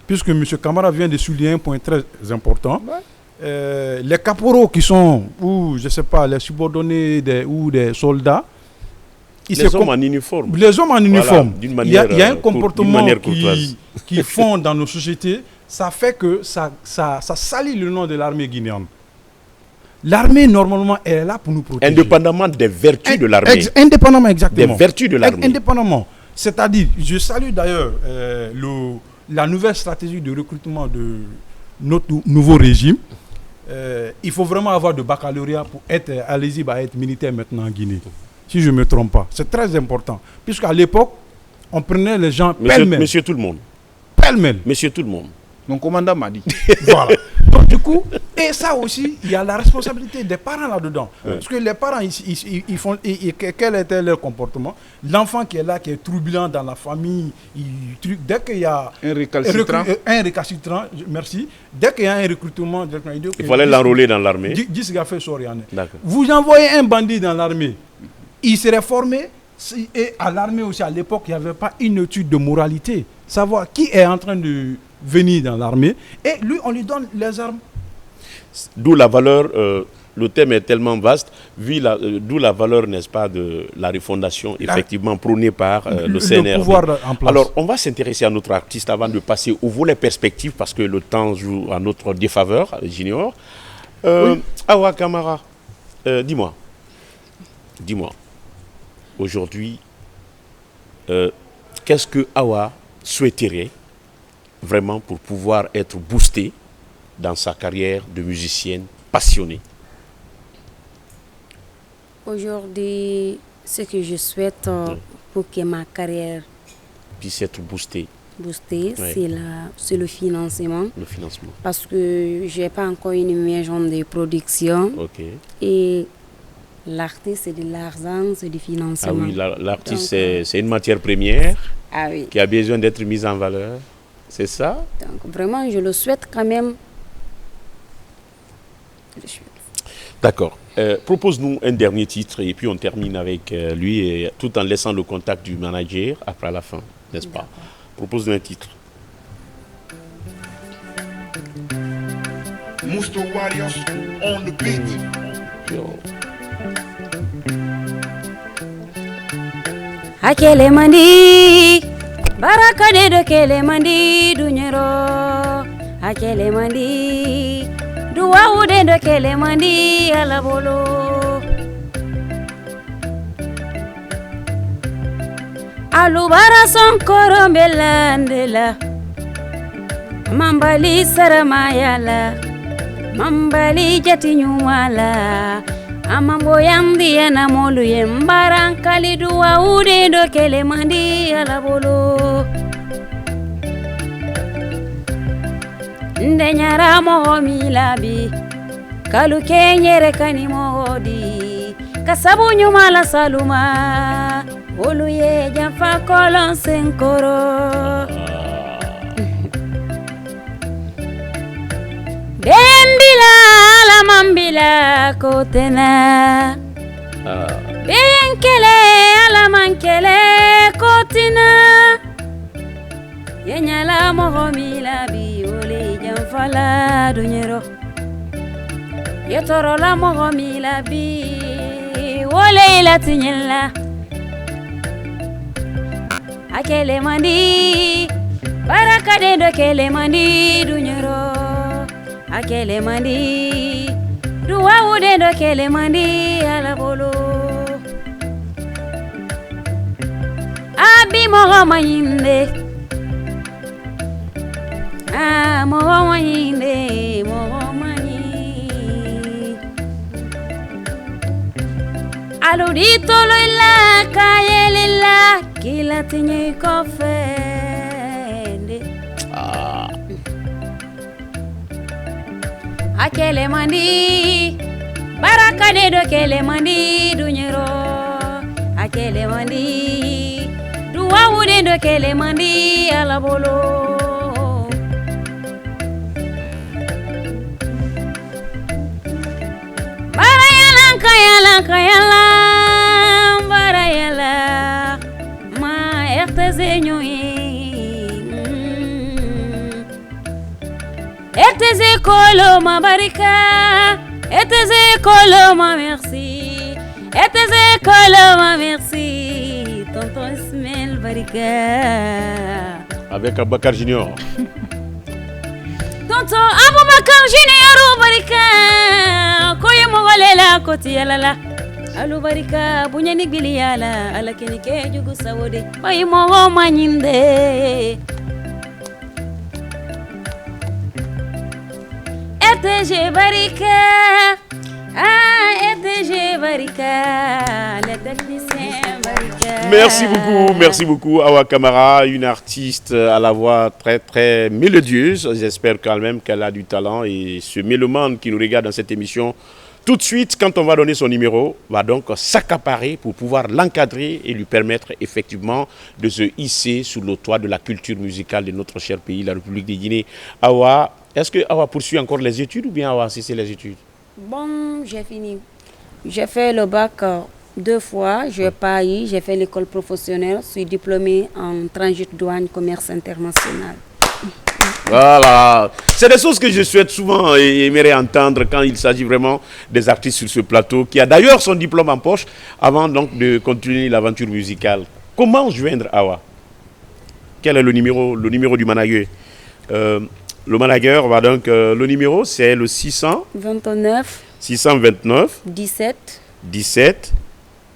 Puisque M. Camara vient de souligner un point très important. Les caporaux qui sont, ou je sais pas, les subordonnés ou des soldats, les hommes en uniforme. Les hommes en uniforme. Voilà, il y a un comportement qui font dans nos sociétés, ça fait que ça salit le nom de l'armée guinéenne. L'armée, normalement, elle est là pour nous protéger. Indépendamment des vertus de l'armée. Indépendamment, exactement. Des vertus de l'armée. Indépendamment. C'est-à-dire, je salue d'ailleurs la nouvelle stratégie de recrutement de notre nouveau régime. Il faut vraiment avoir de baccalauréat pour être éligible à être militaire maintenant en Guinée. Si je ne me trompe pas. C'est très important. Puisqu'à l'époque, on prenait les gens pêle-mêle. Monsieur tout le monde. Pêle-mêle. Monsieur tout le monde. Mon commandant m'a dit. Voilà. Donc du coup, et ça aussi, il y a la responsabilité des parents là-dedans. Parce que les parents, ils font... quel était leur comportement? L'enfant qui est là, qui est troublant dans la famille, dès qu'il y a... Un récalcitrant, merci. Dès qu'il y a un recrutement... Il fallait l'enrôler dans l'armée. Vous envoyez un bandit dans l'armée, il serait formé. Et à l'armée aussi, à l'époque, il n'y avait pas une étude de moralité. Savoir qui est en train de venir dans l'armée. Et lui, on lui donne les armes. D'où la valeur, le thème est tellement vaste, d'où la valeur, n'est-ce pas, de la refondation, effectivement, prônée par le CNRD. pouvoir en place. Alors, on va s'intéresser à notre artiste avant de passer au volet perspective, parce que le temps joue à notre défaveur, Junior. Oui. Awa Kamara, dis-moi, aujourd'hui, qu'est-ce que Awa souhaiterait vraiment pour pouvoir être boosté dans sa carrière de musicienne passionnée? Aujourd'hui, ce que je souhaite pour que ma carrière puisse être boostée, boostée, Oui. c'est le financement. le financement. Parce que je n'ai pas encore une maison de production. Ok. Et l'artiste, c'est de l'argent, c'est du financement. Ah oui, l'artiste, Donc, c'est une matière première Ah oui. qui a besoin d'être mise en valeur. C'est ça? Donc vraiment, je le souhaite quand même. D'accord. Propose-nous un dernier titre et puis on termine avec lui, et, tout en laissant le contact du manager après la fin, n'est-ce pas? Propose-nous un titre. Musto Warriors on the beat. Yo. Akele mandi, baraka de do kele mandi dunyero. Akele mandi, duwa ude do kele mandi alabolo. Alubara son koro belandela, mambali saramayala, mambali jati nyuwala. Amambo yamdi na molu yembaran kalidu wa ude do kele mandi alabolo. Nde nyara moho milabi, kalu kenyere kani mohodi, kasabu nyumala saluma, olu ye jamfa kolon senkoro. Bembila la mambila kotena, benkele ala mankele kotina, yenyala moho milabi ole jamfala dunyero, yetoro la moho milabi ole ilatinyela. Akele mandi, baraka de do kele mandi dunyero. Akele mandi, duwa ude do kele mandi alabolo. Abi moho mayinde, moho mayinde, moho mayi. Aludito lo illa kayelilla, kila tinye kofende. Akele mandi, baraka de do kele mandi dunyero. Akele mandi, duwa ude do kele mandi alabolo. Barayala kayala kayala, barayala ma ertezenyo. Eteze kolo ma barika, eteze kolo ma merci, eteze kolo ma merci, tonton Ismaël barika. Avec Abakar Junior. Tonton Aboubakar Junior barika, koye mo walela koti yalala. Alu barika bunyani biliyala, ala kenike jugu sawode, koye mo manyinde. ETG Barika, ETG Barika, les techniciens Barika. Merci beaucoup Awa Kamara, une artiste à la voix très très mélodieuse. J'espère quand même qu'elle a du talent, et ce mélomane qui nous regarde dans cette émission, tout de suite, quand on va donner son numéro, va donc s'accaparer pour pouvoir l'encadrer et lui permettre effectivement de se hisser sous le toit de la culture musicale de notre cher pays, la République de Guinée. Awa, est-ce que Awa poursuit encore les études ou bien Awa cessé les études? Bon, j'ai fini. J'ai fait le bac 2 fois, je n'ai pas eu. J'ai fait l'école professionnelle, je suis diplômée en transit douane commerce international. Voilà. C'est des choses que je souhaite souvent et aimerais entendre quand il s'agit vraiment des artistes sur ce plateau, qui a d'ailleurs son diplôme en poche, avant donc de continuer l'aventure musicale. Comment joindre Awa? Quel est le numéro du manager? Le manager va donc, le numéro c'est le 29 629 17 17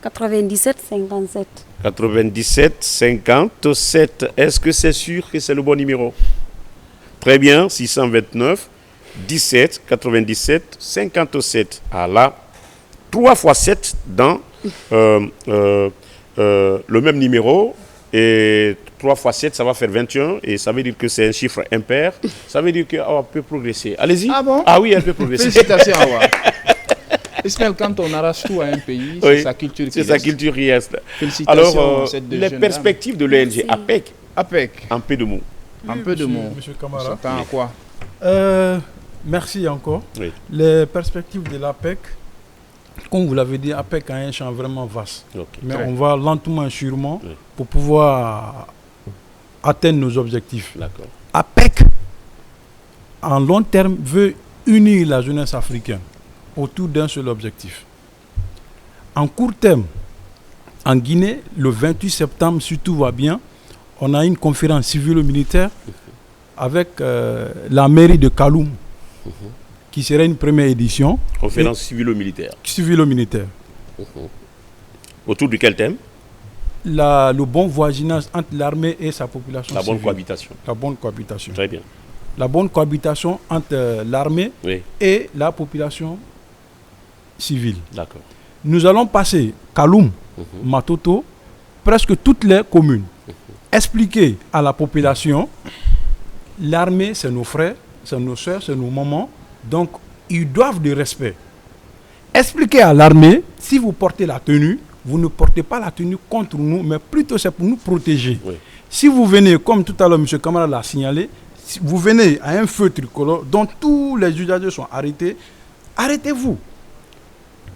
97 57. 97 57. Est-ce que c'est sûr que c'est le bon numéro? Très bien, 629 17 97 57. Ah là, 3 fois 7 dans le même numéro. Et 3 fois 7, ça va faire 21. Et ça veut dire que c'est un chiffre impair. Ça veut dire qu'elle peut progresser. Allez-y. Ah bon? Ah oui, elle peut progresser. Félicitations, Awa. Ismaël, quand on arrache tout à un pays, Oui, c'est sa culture qui c'est sa reste. culture qui reste. Félicitations Alors, à cette deux les jeunes perspectives de l'ONG Merci. APEC, APEC, en peu de mots. un peu de mots. Monsieur On Camara. s'attend à quoi? Merci encore. Oui. Les perspectives de l'APEC, comme vous l'avez dit, APEC a un champ vraiment vaste. Ok. Mais Ouais. on va lentement et sûrement Oui. pour pouvoir atteindre nos objectifs. D'accord. APEC, en long terme, veut unir la jeunesse africaine autour d'un seul objectif. En court terme, en Guinée, le 28 septembre, si tout va bien, on a une conférence civilo-militaire avec la mairie de Kaloum, qui serait une première édition Conférence civilo-militaire. civilo-militaire. Autour de quel thème? Le bon voisinage entre l'armée et sa population La bonne civile. cohabitation. La bonne cohabitation. Très bien. La bonne cohabitation entre l'armée Oui, et la population civile. d'accord. Nous allons passer Kaloum, Matoto, presque toutes les communes. Expliquer à la population, l'armée c'est nos frères, c'est nos soeurs, c'est nos mamans, donc ils doivent du respect. Expliquer à l'armée, si vous portez la tenue, vous ne portez pas la tenue contre nous, mais plutôt c'est pour nous protéger. Oui. Si vous venez, comme tout à l'heure M. Kamara l'a signalé, si vous venez à un feu tricolore dont tous les usagers sont arrêtés, arrêtez-vous.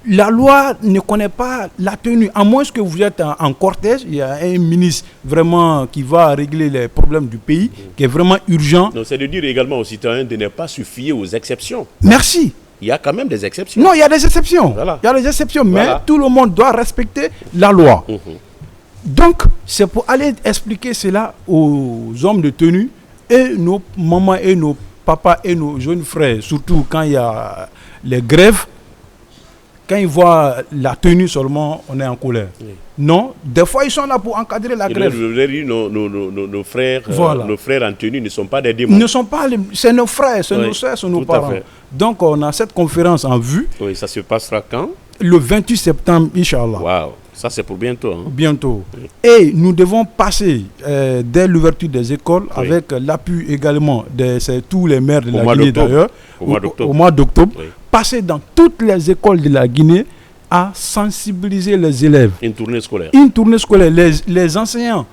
La loi ne connaît pas la tenue, à moins que vous êtes en cortège, il y a un ministre vraiment qui va régler les problèmes du pays, qui est vraiment urgent. Donc c'est de dire également aux citoyens de ne pas se fier aux exceptions. Merci. Il y a quand même des exceptions. Non, il y a des exceptions. Voilà. Il y a des exceptions, Voilà. mais tout le monde doit respecter la loi. Mhm. Donc, c'est pour aller expliquer cela aux hommes de tenue et nos mamans et nos papas et nos jeunes frères, surtout quand il y a les grèves. Quand ils voient la tenue seulement, on est en colère. Oui. Non, des fois ils sont là pour encadrer la Et grève. donc, je voudrais dire, nos frères, Voilà. nos frères en tenue ne sont pas des Ils démons. ne sont pas, c'est nos frères, c'est Oui, nos soeurs, c'est nos tout à parents. fait. Donc on a cette conférence en vue Oui, ça se passera quand? le 28 septembre, Inch'Allah. Waouh, ça c'est pour bientôt. Hein. Bientôt. Et nous devons passer dès l'ouverture des écoles Oui. avec l'appui également de tous les maires de Au la mois Guinée d'octobre. d'ailleurs, Au mois d'octobre. au mois d'octobre, Oui. passer dans toutes les écoles de la Guinée à sensibiliser les élèves. Une tournée scolaire. Une tournée scolaire, les enseignants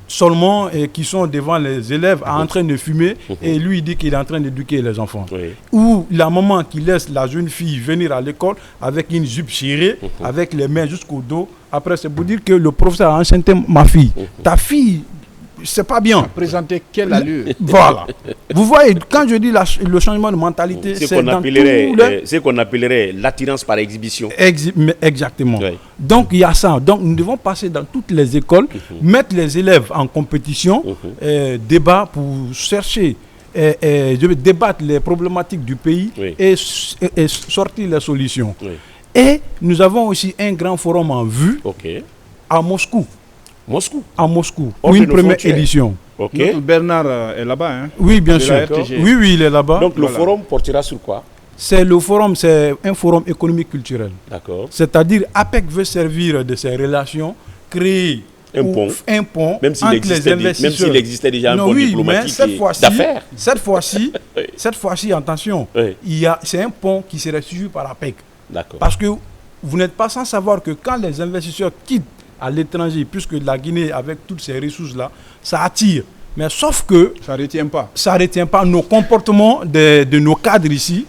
seulement qui sont devant les élèves en train de fumer et lui il dit qu'il est en train d'éduquer les enfants. Oui. Ou la maman qui laisse la jeune fille venir à l'école avec une jupe chirée, avec les mains jusqu'au dos. Après, c'est pour dire que le professeur a enchanté ma fille. Ta fille, c'est pas bien. Présenter quelle allure? Voilà. Vous voyez, quand je dis le changement de mentalité, Ce c'est qu'on dans appellerait, tous les... ce qu'on appellerait l'attirance par exhibition. Mais exactement. Oui. Donc il y a ça. Donc nous devons passer dans toutes les écoles, mettre les élèves en compétition, débat pour chercher, débattre les problématiques du pays Oui. et sortir les solutions. Oui. Et nous avons aussi un grand forum en vue Ok. à Moscou. Moscou. À Moscou, Hors pour de une nos première frontières. édition. Ok. Notre Bernard est là-bas. Hein? Oui, bien De sûr. la RTG. Oui, oui, il est là-bas. Donc le Voilà. forum portera sur quoi? C'est un forum économique culturel. D'accord. C'est-à-dire, APEC veut servir de ses relations, créer Un pont. un pont Même s'il entre existait, les investisseurs. même s'il existait déjà un Non, pont oui, diplomatique mais cette et fois-ci, d'affaires. cette Oui. fois-ci, attention, Oui. c'est un pont qui serait suivi par APEC. D'accord. Parce que vous n'êtes pas sans savoir que quand les investisseurs quittent à l'étranger, puisque la Guinée, avec toutes ces ressources-là, ça attire. Mais sauf que Ça ne retient pas. ça ne retient pas nos comportements de nos cadres ici.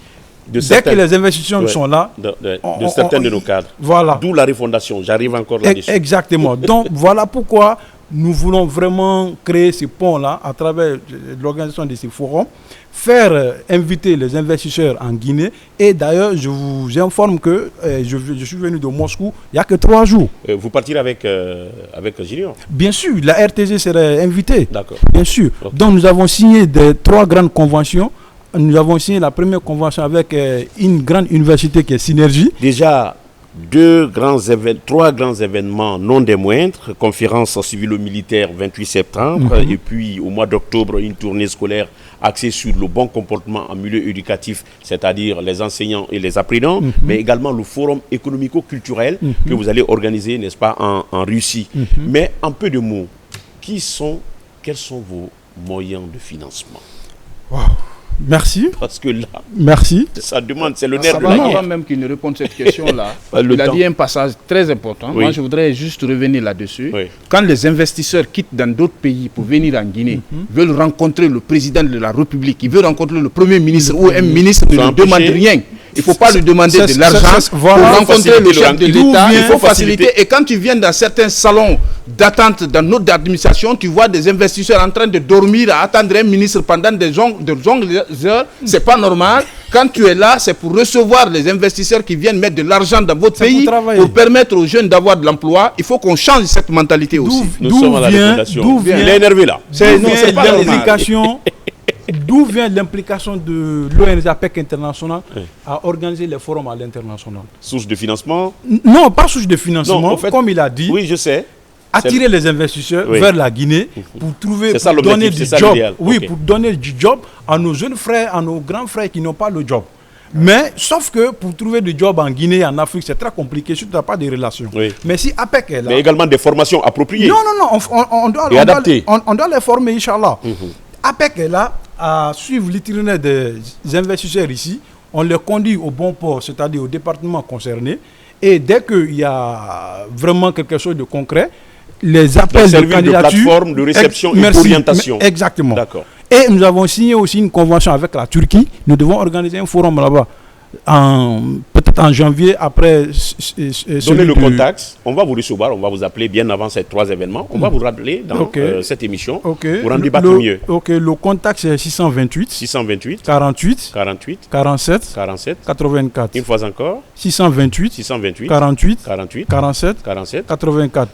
De Dès certains- que les investisseurs Ouais. sont là, de on- certains on- de nos cadres. voilà. D'où la refondation. J'arrive encore là-dessus. Exactement. Donc voilà pourquoi nous voulons vraiment créer ce pont-là à travers l'organisation de ces forums, faire inviter les investisseurs en Guinée. Et d'ailleurs, je vous informe que je suis venu de Moscou il n'y a que 3 jours. Vous partirez avec Junior? Bien sûr, la RTG serait invitée. D'accord. Bien sûr. Okay. Donc nous avons signé 3 grandes conventions. Nous avons signé la première convention avec une grande université qui est Synergie. Déjà, 3 grands événements, non des moindres, conférence civilo-militaire 28 septembre, et puis au mois d'octobre, une tournée scolaire axée sur le bon comportement en milieu éducatif, c'est-à-dire les enseignants et les apprenants, mais également le forum économico-culturel que vous allez organiser, n'est-ce pas, en Russie. Mais en peu de mots, quels sont vos moyens de financement? Wow. Merci. Parce que là, merci. Ça demande, c'est le nerf de la guerre. Avant même qu'il ne réponde à cette question-là, il a dit un passage très important. Oui. Moi, je voudrais juste revenir là-dessus. Oui. Quand les investisseurs quittent dans d'autres pays pour venir en Guinée, veulent rencontrer le président de la République, ils veulent rencontrer le Premier ministre ou un ministre, ne lui demande rien. Il ne faut pas lui demander de l'argent pour rencontrer le chef de l'État. Il faut faciliter. Et quand tu viens dans certains salons d'attente dans notre administration, tu vois des investisseurs en train de dormir à attendre un ministre pendant de longues heures. Ce n'est pas normal. Quand tu es là, c'est pour recevoir les investisseurs qui viennent mettre de l'argent dans votre pays pour permettre aux jeunes d'avoir de l'emploi. Il faut qu'on change cette mentalité aussi. D'où vient il est énervé là. C'est pas l'implication. D'où vient l'implication de l'ONG APEC International à organiser les forums à l'international? Source de financement? Non, pas source de financement. Non, en fait, comme il a dit. Oui, je sais. Attirer les investisseurs vers la Guinée pour trouver, pour donner du job. Oui, pour donner du job à nos jeunes frères, à nos grands frères qui n'ont pas le job. Mais, sauf que pour trouver du job en Guinée et en Afrique, c'est très compliqué, si tu n'as pas de relations. Oui. Mais si APEC est là... Mais également des formations appropriées. Non, on doit les former, Inch'Allah. APEC est là à suivre l'itinéraire des investisseurs ici. On les conduit au bon port, c'est-à-dire au département concerné. Et dès qu'il y a vraiment quelque chose de concret, les appels de candidature... de plateforme de réception et d'orientation. Exactement. D'accord. Et nous avons signé aussi une convention avec la Turquie. Nous devons organiser un forum là-bas. Peut-être en janvier, après... Donnez le contact, on va vous recevoir, on va vous appeler bien avant ces 3 événements. On va vous rappeler dans cette émission pour en débattre mieux. Le contact c'est 628 48 47 84. Une fois encore 628 48 47 84.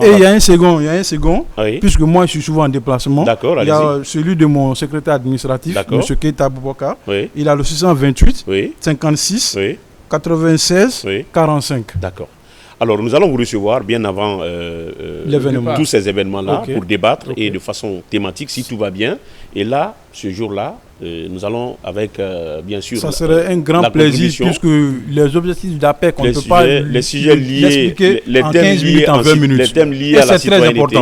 Et il y a un second, puisque moi je suis souvent en déplacement. D'accord, il y a celui de mon secrétaire administratif, M. Keita Bouboka. Il a le 628 56 96 45. D'accord. Alors nous allons vous recevoir bien avant tous ces événements-là pour débattre et de façon thématique si tout va bien. Et là, ce jour-là, nous allons avec, bien sûr... Ça serait un grand plaisir puisque les objectifs d'APEC, on ne peut pas les sujets liés, en 15 minutes, en 20 minutes. Les thèmes liés à la citoyenneté.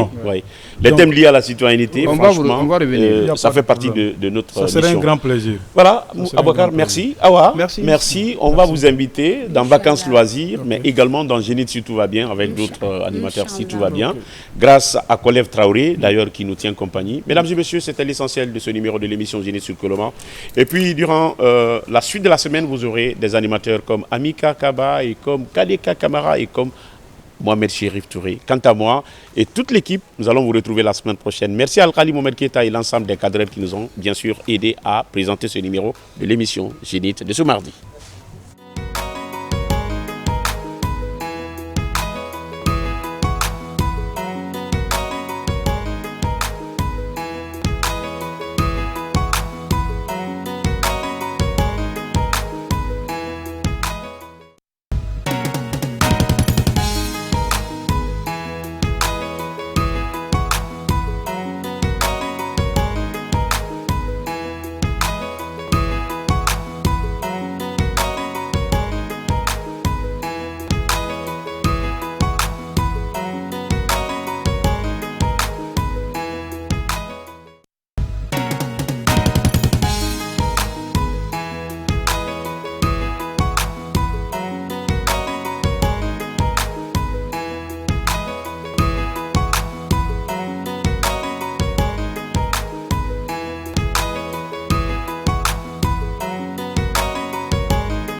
Les thèmes liés à la citoyenneté, franchement, on va revenir. Ça fait partie de notre mission. Ça serait un grand plaisir. Voilà, Aboubacar, merci. Awa, merci. On va vous inviter dans Vacances Loisirs, mais également dans Génite si tout va bien, avec d'autres animateurs si tout va bien. Grâce à Kolev Traoré, d'ailleurs, qui nous tient compagnie. Mesdames et messieurs, c'était l'essentiel de ce numéro de l'émission Génite sur Colomar. Et puis, durant la suite de la semaine, vous aurez des animateurs comme Amika Kaba et comme Kadeka Kamara et comme Mohamed Chérif Touré. Quant à moi et toute l'équipe, nous allons vous retrouver la semaine prochaine. Merci à Al-Khali Mohamed Keita et l'ensemble des cadres qui nous ont bien sûr aidés à présenter ce numéro de l'émission Génite de ce mardi.